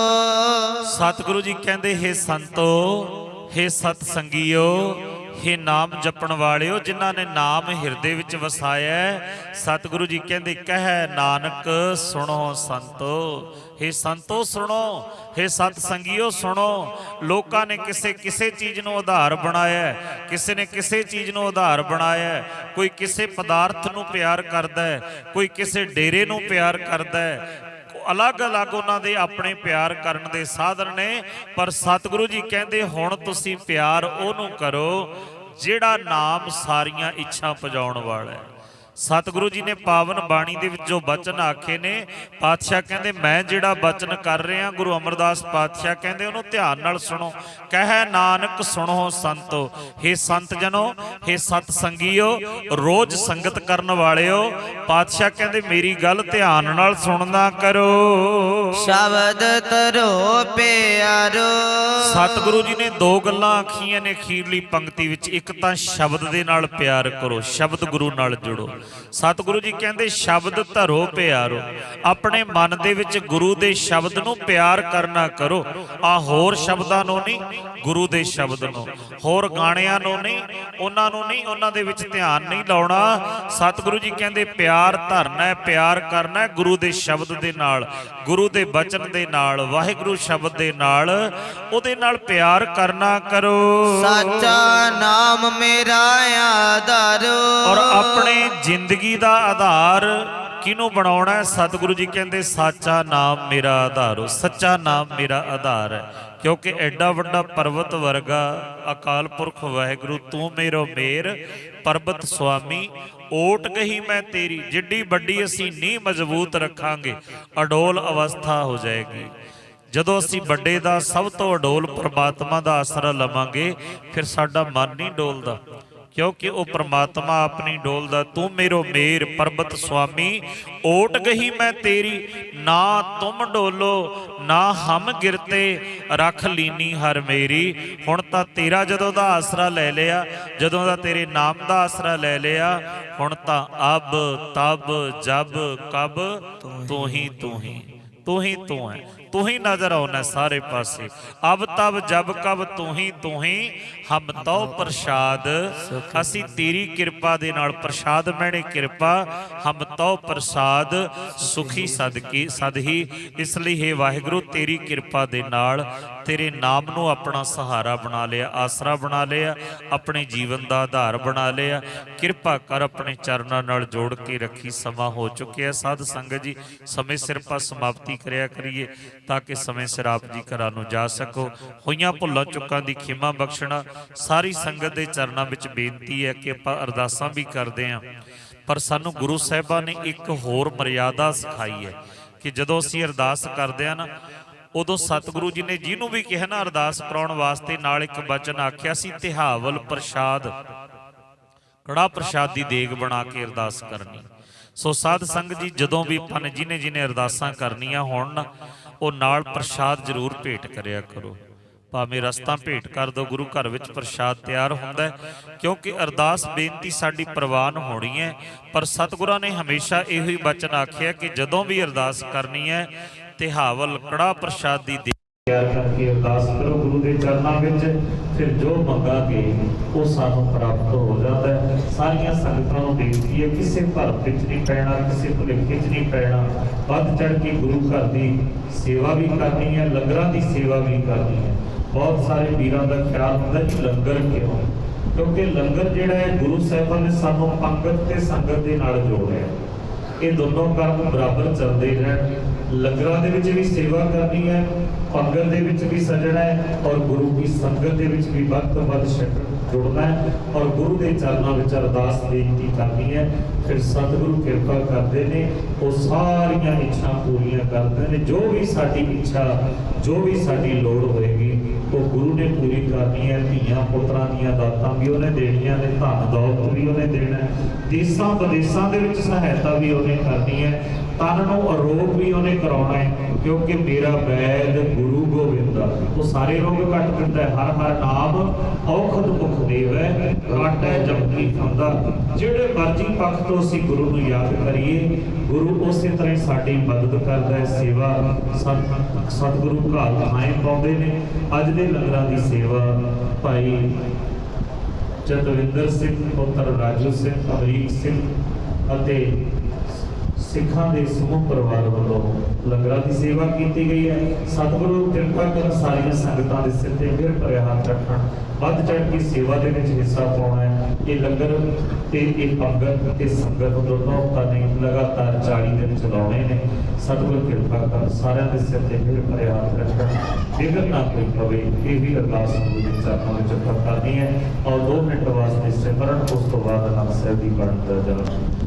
[SPEAKER 1] ਸਤਿਗੁਰੂ ਜੀ ਕਹਿੰਦੇ ਹੇ ਸੰਤੋ, ਹੇ ਸਤ ਸੰਗੀਓ, ਹੇ ਨਾਮ ਜਪਣ ਵਾਲਿਓ, ਜਿਨ੍ਹਾਂ ਨੇ ਨਾਮ ਹਿਰਦੇ ਵਿੱਚ ਵਸਾਇਆ, ਸਤਿਗੁਰੂ ਜੀ ਕਹਿੰਦੇ ਕਹਿ ਨਾਨਕ ਸੁਣੋ ਸੰਤੋ, ਹੇ ਸੰਤੋ ਸੁਣੋ, ਹੇ ਸਤ ਸੰਗੀਓ ਸੁਣੋ। ਲੋਕਾਂ ਨੇ ਕਿਸੇ ਚੀਜ਼ ਨੂੰ ਆਧਾਰ ਬਣਾਇਆ, ਕਿਸੇ ਨੇ ਕਿਸੇ ਚੀਜ਼ ਨੂੰ ਆਧਾਰ ਬਣਾਇਆ, ਕੋਈ ਕਿਸੇ ਪਦਾਰਥ ਨੂੰ ਪਿਆਰ ਕਰਦਾ ਹੈ, ਕੋਈ ਕਿਸੇ ਡੇਰੇ ਨੂੰ ਪਿਆਰ ਕਰਦਾ ਹੈ, ਅਲੱਗ-ਅਲੱਗ ਉਹਨਾਂ ਦੇ ਆਪਣੇ ਪਿਆਰ ਕਰਨ ਦੇ ਸਾਧਨ ਨੇ। ਪਰ ਸਤਿਗੁਰੂ ਜੀ ਕਹਿੰਦੇ ਹੁਣ ਤੁਸੀਂ ਪਿਆਰ ਉਹਨੂੰ ਕਰੋ ਜਿਹੜਾ ਨਾਮ ਸਾਰੀਆਂ ਇੱਛਾ ਪੁਜਾਉਣ ਵਾਲਾ ਹੈ। ਸਤਿਗੁਰੂ ਜੀ ਨੇ ਪਾਵਨ ਬਾਣੀ ਦੇ ਵਿੱਚ ਜੋ ਬਚਨ ਆਖੇ ਨੇ, ਪਾਤਸ਼ਾਹ ਕਹਿੰਦੇ ਮੈਂ ਜਿਹੜਾ ਬਚਨ ਕਰ ਰਿਹਾ, ਗੁਰੂ ਅਮਰਦਾਸ ਪਾਤਸ਼ਾਹ ਕਹਿੰਦੇ ਉਹਨੂੰ ਧਿਆਨ ਨਾਲ ਸੁਣੋ। ਕਹਿ ਨਾਨਕ ਸੁਣੋ ਸੰਤੋ, ਹੇ ਸੰਤ ਜਨੋ, ਹੇ ਸਤ ਸੰਗੀਓ, ਰੋਜ਼ ਸੰਗਤ ਕਰਨ ਵਾਲਿਓ, ਪਾਤਸ਼ਾਹ ਕਹਿੰਦੇ ਮੇਰੀ ਗੱਲ ਧਿਆਨ ਨਾਲ ਸੁਣਨਾ ਕਰੋ।
[SPEAKER 2] ਸ਼ਬਦ ਧਰੋ ਪਿਆਰੋ,
[SPEAKER 1] ਸਤਿਗੁਰੂ ਜੀ ਨੇ ਦੋ ਗੱਲਾਂ ਆਖੀਆਂ ਨੇ ਅਖੀਰਲੀ ਪੰਕਤੀ ਵਿੱਚ। ਇੱਕ ਤਾਂ ਸ਼ਬਦ ਦੇ ਨਾਲ ਪਿਆਰ ਕਰੋ, ਸ਼ਬਦ ਗੁਰੂ ਨਾਲ ਜੁੜੋ। ਸਤਿਗੁਰੂ ਜੀ ਕਹਿੰਦੇ ਸ਼ਬਦ ਧਰੋ ਪਿਆਰੋ, ਆਪਣੇ ਮਨ ਦੇ ਵਿੱਚ ਗੁਰੂ ਦੇ ਸ਼ਬਦ ਨੂੰ ਪਿਆਰ ਕਰਨਾ ਕਰੋ। ਆ ਹੋਰ ਸ਼ਬਦਾਂ ਨੂੰ ਨਹੀਂ, ਗੁਰੂ ਦੇ ਸ਼ਬਦ ਨੂੰ, ਹੋਰ ਗਾਣਿਆਂ ਨੂੰ ਨਹੀਂ, ਉਹਨਾਂ ਨੂੰ ਨਹੀਂ, ਉਹਨਾਂ ਦੇ ਵਿੱਚ ਧਿਆਨ ਨਹੀਂ ਲਾਉਣਾ। ਸਤਿਗੁਰੂ ਜੀ ਕਹਿੰਦੇ ਪਿਆਰ ਧਰਨਾ, ਪਿਆਰ ਕਰਨਾ ਗੁਰੂ ਦੇ ਸ਼ਬਦ ਦੇ ਨਾਲ, ਗੁਰੂ ਦੇ ਬਚਨ ਦੇ ਨਾਲ, ਵਾਹਿਗੁਰੂ ਸ਼ਬਦ ਦੇ ਨਾਲ, ਉਹਦੇ ਨਾਲ ਪਿਆਰ ਕਰਨਾ ਕਰੋ।
[SPEAKER 2] ਸਾਚਾ ਨਾਮ ਮੇਰਾ ਆਧਾਰ,
[SPEAKER 1] ਔਰ ਆਪਣੇ ਜ਼ਿੰਦਗੀ ਦਾ ਆਧਾਰ ਕਿਹਨੂੰ ਬਣਾਉਣਾ ਹੈ? ਸਤਿਗੁਰੂ ਜੀ ਕਹਿੰਦੇ ਸਾਚਾ ਨਾਮ ਮੇਰਾ ਆਧਾਰ ਹੋ, ਸੱਚਾ ਨਾਮ ਮੇਰਾ ਆਧਾਰ ਹੈ। ਕਿਉਂਕਿ ਐਡਾ ਵੱਡਾ ਪਰਬਤ ਵਰਗਾ ਅਕਾਲ ਪੁਰਖ ਵਾਹਿਗੁਰੂ ਤੂੰ ਮੇਰੋ ਮੇਰ, ਪਰਬਤ ਸੁਆਮੀ ਓਟ ਗਈ ਮੈਂ ਤੇਰੀ। ਜਿੱਡੀ ਵੱਡੀ ਅਸੀਂ ਨੀਂਹ ਮਜ਼ਬੂਤ ਰੱਖਾਂਗੇ, ਅਡੋਲ ਅਵਸਥਾ ਹੋ ਜਾਏਗੀ। ਜਦੋਂ ਅਸੀਂ ਵੱਡੇ ਦਾ, ਸਭ ਤੋਂ ਅਡੋਲ ਪ੍ਰਮਾਤਮਾ ਦਾ ਆਸਰਾ ਲਵਾਂਗੇ, ਫਿਰ ਸਾਡਾ ਮਨ ਨਹੀਂ ਡੋਲਦਾ, ਕਿਉਂਕਿ ਉਹ ਪ੍ਰਮਾਤਮਾ ਆਪਣੀ ਡੋਲਦਾ। ਤੂੰ ਮੇਰੋ ਮੇਰ, ਪਰਬਤ ਸੁਆਮੀ ਓਟ ਗਈ ਮੈਂ ਤੇਰੀ, ਨਾ ਤੁਮ ਡੋਲੋ ਨਾ ਹਮ ਗਿਰਤੇ, ਰੱਖ ਲੀਨੀ ਹਰ ਮੇਰੀ। ਹੁਣ ਤਾਂ ਤੇਰਾ ਜਦੋਂ ਦਾ ਆਸਰਾ ਲੈ ਲਿਆ, ਜਦੋਂ ਦਾ ਤੇਰੇ ਨਾਮ ਦਾ ਆਸਰਾ ਲੈ ਲਿਆ, ਹੁਣ ਤਾਂ ਅਬ ਤਬ ਜਬ ਕਬ ਤੂੰ ਹੀ ਤੂੰ ਹੀ, ਤੂੰ ਹੀ ਤੂੰ ਹੈ, ਤੂੰ ਹੀ ਨਜ਼ਰ ਆਉਣਾ ਸਾਰੇ ਪਾਸੇ। ਅਬ ਤਬ ਜਬ ਕਬ ਤੂੰ ਹੀ ਹਮ ਤਉ ਪ੍ਰਸਾਦ, ਅਸੀਂ ਤੇਰੀ ਕਿਰਪਾ ਦੇ ਨਾਲ, ਪ੍ਰਸਾਦ ਮੈਨੇ ਕਿਰਪਾ, ਹਮ ਤਉ ਪ੍ਰਸਾਦ ਸੁਖੀ ਸਦਹੀ। ਇਸ ਲਈ ਹੈ ਵਾਹਿਗੁਰੂ ਤੇਰੀ ਕਿਰਪਾ ਦੇ ਨਾਲ ਤੇਰੇ ਨਾਮ ਨੂੰ ਆਪਣਾ ਸਹਾਰਾ ਬਣਾ ਲਿਆ, ਆਸਰਾ ਬਣਾ ਲਿਆ, ਆਪਣੇ ਜੀਵਨ ਦਾ ਆਧਾਰ ਬਣਾ ਲਿਆ। ਕਿਰਪਾ ਕਰ ਆਪਣੇ ਚਰਨਾਂ ਨਾਲ ਜੋੜ ਕੇ ਰੱਖੀ। ਸਮਾਂ ਹੋ ਚੁੱਕਿਆ ਸਾਧ ਸੰਗਤ ਜੀ, ਸਮੇਂ ਸਿਰ ਆਪਾਂ ਸਮਾਪਤੀ ਕਰਿਆ ਕਰੀਏ ਤਾਂ ਕਿ ਸਮੇਂ ਸਿਰ ਆਪ ਜੀ ਘਰਾਂ ਨੂੰ ਜਾ ਸਕੋ। ਹੋਈਆਂ ਭੁੱਲਾਂ ਚੁੱਕਾਂ ਦੀ ਖਿਮਾ ਬਖਸ਼ਣਾ। ਸਾਰੀ ਸੰਗਤ ਦੇ ਚਰਨਾਂ ਵਿੱਚ ਬੇਨਤੀ ਹੈ ਕਿ ਆਪਾਂ ਅਰਦਾਸਾਂ ਵੀ ਕਰਦੇ ਹਾਂ, ਪਰ ਸਾਨੂੰ ਗੁਰੂ ਸਾਹਿਬਾਂ ਨੇ ਇੱਕ ਹੋਰ ਮਰਿਆਦਾ ਸਿਖਾਈ ਹੈ ਕਿ ਜਦੋਂ ਅਸੀਂ ਅਰਦਾਸ ਕਰਦੇ ਹਾਂ ਨਾ, ਉਦੋਂ ਸਤਿਗੁਰੂ ਜੀ ਨੇ ਜਿਹਨੂੰ ਵੀ ਕਿਹਾ ਨਾ ਅਰਦਾਸ ਕਰਾਉਣ ਵਾਸਤੇ, ਨਾਲ ਇੱਕ ਬਚਨ ਆਖਿਆ ਸੀ, ਤਿਹਾਵਲ ਪ੍ਰਸ਼ਾਦ, ਕੜਾ ਪ੍ਰਸ਼ਾਦ ਦੀ ਦੇਗ ਬਣਾ ਕੇ ਅਰਦਾਸ ਕਰਨੀ। ਸੋ ਸਾਧ ਸੰਗਤ ਜੀ, ਜਦੋਂ ਵੀ ਆਪਾਂ ਨੇ ਜਿਹਨੇ ਅਰਦਾਸਾਂ ਕਰਨੀਆਂ ਹੋਣ ਨਾ, ਉਹ ਨਾਲ ਪ੍ਰਸ਼ਾਦ ਜ਼ਰੂਰ ਭੇਟ ਕਰਿਆ ਕਰੋ। ਭਾਵੇਂ ਰਸਤਾ ਭੇਟ ਕਰ ਦਿਓ, ਗੁਰੂ ਘਰ ਵਿੱਚ ਪ੍ਰਸ਼ਾਦ ਤਿਆਰ ਹੁੰਦਾ, ਕਿਉਂਕਿ ਅਰਦਾਸ ਬੇਨਤੀ ਸਾਡੀ ਪ੍ਰਵਾਨ ਹੋਣੀ ਹੈ। ਪਰ ਸਤਿਗੁਰਾਂ ਨੇ ਹਮੇਸ਼ਾ ਇਹੋ ਹੀ ਬਚਨ ਆਖਿਆ ਕਿ ਜਦੋਂ ਵੀ ਅਰਦਾਸ ਕਰਨੀ ਹੈ, ਤਿਹਾਵਲ ਕੜਾ ਪ੍ਰਸ਼ਾਦ ਦੀ ਤਿਆਰ ਕਰਕੇ ਅਰਦਾਸ ਕਰੋ ਗੁਰੂ ਦੇ ਚਰਨਾਂ ਵਿੱਚ। ਫਿਰ ਜੋ ਮੰਗਾਂਗੇ ਉਹ ਸਾਨੂੰ ਪ੍ਰਾਪਤ ਹੋ ਜਾਂਦਾ ਹੈ। ਸਾਰੀਆਂ ਸੰਗਤਾਂ ਨੂੰ ਬੇਨਤੀ ਹੈ, ਕਿਸੇ ਭਰਮ ਵਿੱਚ ਨਹੀਂ ਪੈਣਾ, ਕਿਸੇ ਭੁਲੇਖੇ 'ਚ ਨਹੀਂ ਪੈਣਾ। ਵੱਧ ਚੜ੍ਹ ਕੇ ਗੁਰੂ ਘਰ ਦੀ ਸੇਵਾ ਵੀ ਕਰਨੀ ਹੈ, ਲੰਗਰਾਂ ਦੀ ਸੇਵਾ ਵੀ ਕਰਨੀ ਹੈ। ਬਹੁਤ ਸਾਰੇ ਵੀਰਾਂ ਦਾ ਖਿਆਲ ਹੁੰਦਾ ਕਿ ਲੰਗਰ ਕਿਉਂ, ਕਿਉਂਕਿ ਲੰਗਰ ਜਿਹੜਾ ਹੈ ਗੁਰੂ ਸਾਹਿਬਾਨ ਨੇ ਸਾਨੂੰ ਪੰਗਤ ਤੇ ਸੰਗਤ ਦੇ ਨਾਲ ਜੋੜਿਆ। ਇਹ ਦੋਨੋਂ ਕੰਮ ਬਰਾਬਰ ਚੱਲਦੇ ਰਹਿਣ। ਲੰਗਰਾਂ ਦੇ ਵਿੱਚ ਵੀ ਸੇਵਾ ਕਰਨੀ ਹੈ, ਪੰਗਤ ਦੇ ਵਿੱਚ ਵੀ ਸਜਣਾ ਹੈ, ਔਰ ਗੁਰੂ ਦੀ ਸੰਗਤ ਦੇ ਵਿੱਚ ਵੀ ਵੱਧ ਤੋਂ ਵੱਧ ਜੁੜਨਾ ਹੈ, ਔਰ ਗੁਰੂ ਦੇ ਚਰਨਾਂ ਵਿੱਚ ਅਰਦਾਸ ਬੇਨਤੀ ਕਰਨੀ ਹੈ। ਫਿਰ ਸਤਿਗੁਰੂ ਕਿਰਪਾ ਕਰਦੇ ਨੇ, ਉਹ ਸਾਰੀਆਂ ਇੱਛਾ ਪੂਰੀਆਂ ਕਰਦੇ ਨੇ। ਜੋ ਵੀ ਸਾਡੀ ਇੱਛਾ, ਜੋ ਵੀ ਸਾਡੀ ਲੋੜ ਹੋਏਗੀ, ਉਹ ਗੁਰੂ ਨੇ ਪੂਰੀ ਕਰਨੀ ਹੈ। ਧੀਆਂ ਪੁੱਤਰਾਂ ਦੀਆਂ ਦਾਤਾਂ ਵੀ ਉਹਨੇ ਦੇਣੀਆਂ ਨੇ, ਧਨ ਦੌਲਤ ਵੀ ਉਹਨੇ ਦੇਣਾ ਹੈ, ਦੇਸਾਂ ਵਿਦੇਸਾਂ ਦੇ ਵਿੱਚ ਸਹਾਇਤਾ ਵੀ ਉਹਨੇ ਕਰਨੀ ਹੈ, ਤਨ ਨੂੰ ਅਰੋਗ ਵੀ ਉਹਨੇ ਕਰਾਉਣਾ ਹੈ। ਕਿਉਂਕਿ ਮੇਰਾ ਵੈਦ ਗੁਰੂ ਗੋਬਿੰਦ, ਉਹ ਸਾਰੇ ਰੋਗ ਕੱਟ ਦਿੰਦਾ ਹੈ। ਹਰ ਹਰ ਨਾਮ ਔਖਦ ਮੁਖ ਦੇਵੈ, ਕਾਟੈ ਜਪਤੀ ਖਾਂਦਾ। ਜਿਹੜੇ ਮਰਜ਼ੀ ਪੱਖ ਤੋਂ ਅਸੀਂ ਗੁਰੂ ਨੂੰ ਯਾਦ ਕਰੀਏ, ਗੁਰੂ ਉਸੇ ਤਰ੍ਹਾਂ ਹੀ ਸਾਡੀ ਮਦਦ ਕਰਦਾ ਹੈ। ਸੇਵਾ ਸਤਿਗੁਰੂ ਘਾਲ ਥਾਂ ਪਾਉਂਦੇ ਨੇ। ਅੱਜ ਦੇ ਲੰਗਰਾਂ ਦੀ ਸੇਵਾ ਭਾਈ ਜਤਵਿੰਦਰ ਸਿੰਘ ਪੁੱਤਰ ਰਾਜੂ ਸਿੰਘ, ਅਮਰੀਕ ਸਿੰਘ ਅਤੇ ਸਿੱਖਾਂ ਦੇ ਸਮੂਹ ਪਰਿਵਾਰ ਵੱਲੋਂ ਲੰਗਰਾਂ ਦੀ ਸੇਵਾ ਕੀਤੀ ਗਈ ਹੈ। ਸਤਿਗੁਰੂ ਕਿਰਪਾ ਕਰਨ, ਸਾਰੀਆਂ ਸੰਗਤਾਂ ਦੇ ਸਿਰ ਤੇ ਮਿਹਰ ਭਰਿਆ ਹੱਥ ਰੱਖਣ, ਵੱਧ ਚੜ੍ਹ ਕੇ ਸੇਵਾ ਦੇ ਵਿੱਚ ਹਿੱਸਾ ਪਾਉਣਾ ਹੈ। ਇਹ ਲੰਗਰ ਤੇ ਇਹ ਪੰਗਤ ਤੇ ਸੰਗਤ ਦੋਨੋਂ ਨੇ ਲਗਾਤਾਰ 40 ਦਿਨ ਚਲਾਉਣੇ ਨੇ। ਸਤਿਗੁਰੂ ਕਿਰਪਾ ਕਰਨ, ਸਾਰਿਆਂ ਦੇ ਸਿਰ ਤੇ ਮਿਹਰ ਭਰਿਆ ਹੱਥ ਰੱਖਣ, ਫਿਕਰ ਨਾ ਕੋਈ ਪਵੇ। ਇਹ ਵੀ ਅਰਦਾਸ ਗੁਰੂ ਦੇ ਚਰਨਾਂ ਵਿੱਚ ਕਰਨੀ ਹੈ। ਔਰ 2 ਮਿੰਟ ਵਾਸਤੇ ਸਿਮਰਨ, ਉਸ ਤੋਂ ਬਾਅਦ ਆਨੰਦ ਸਾਹਿਬ ਦੀ ਬਾਣੀ ਦਾ ਜਾਪ।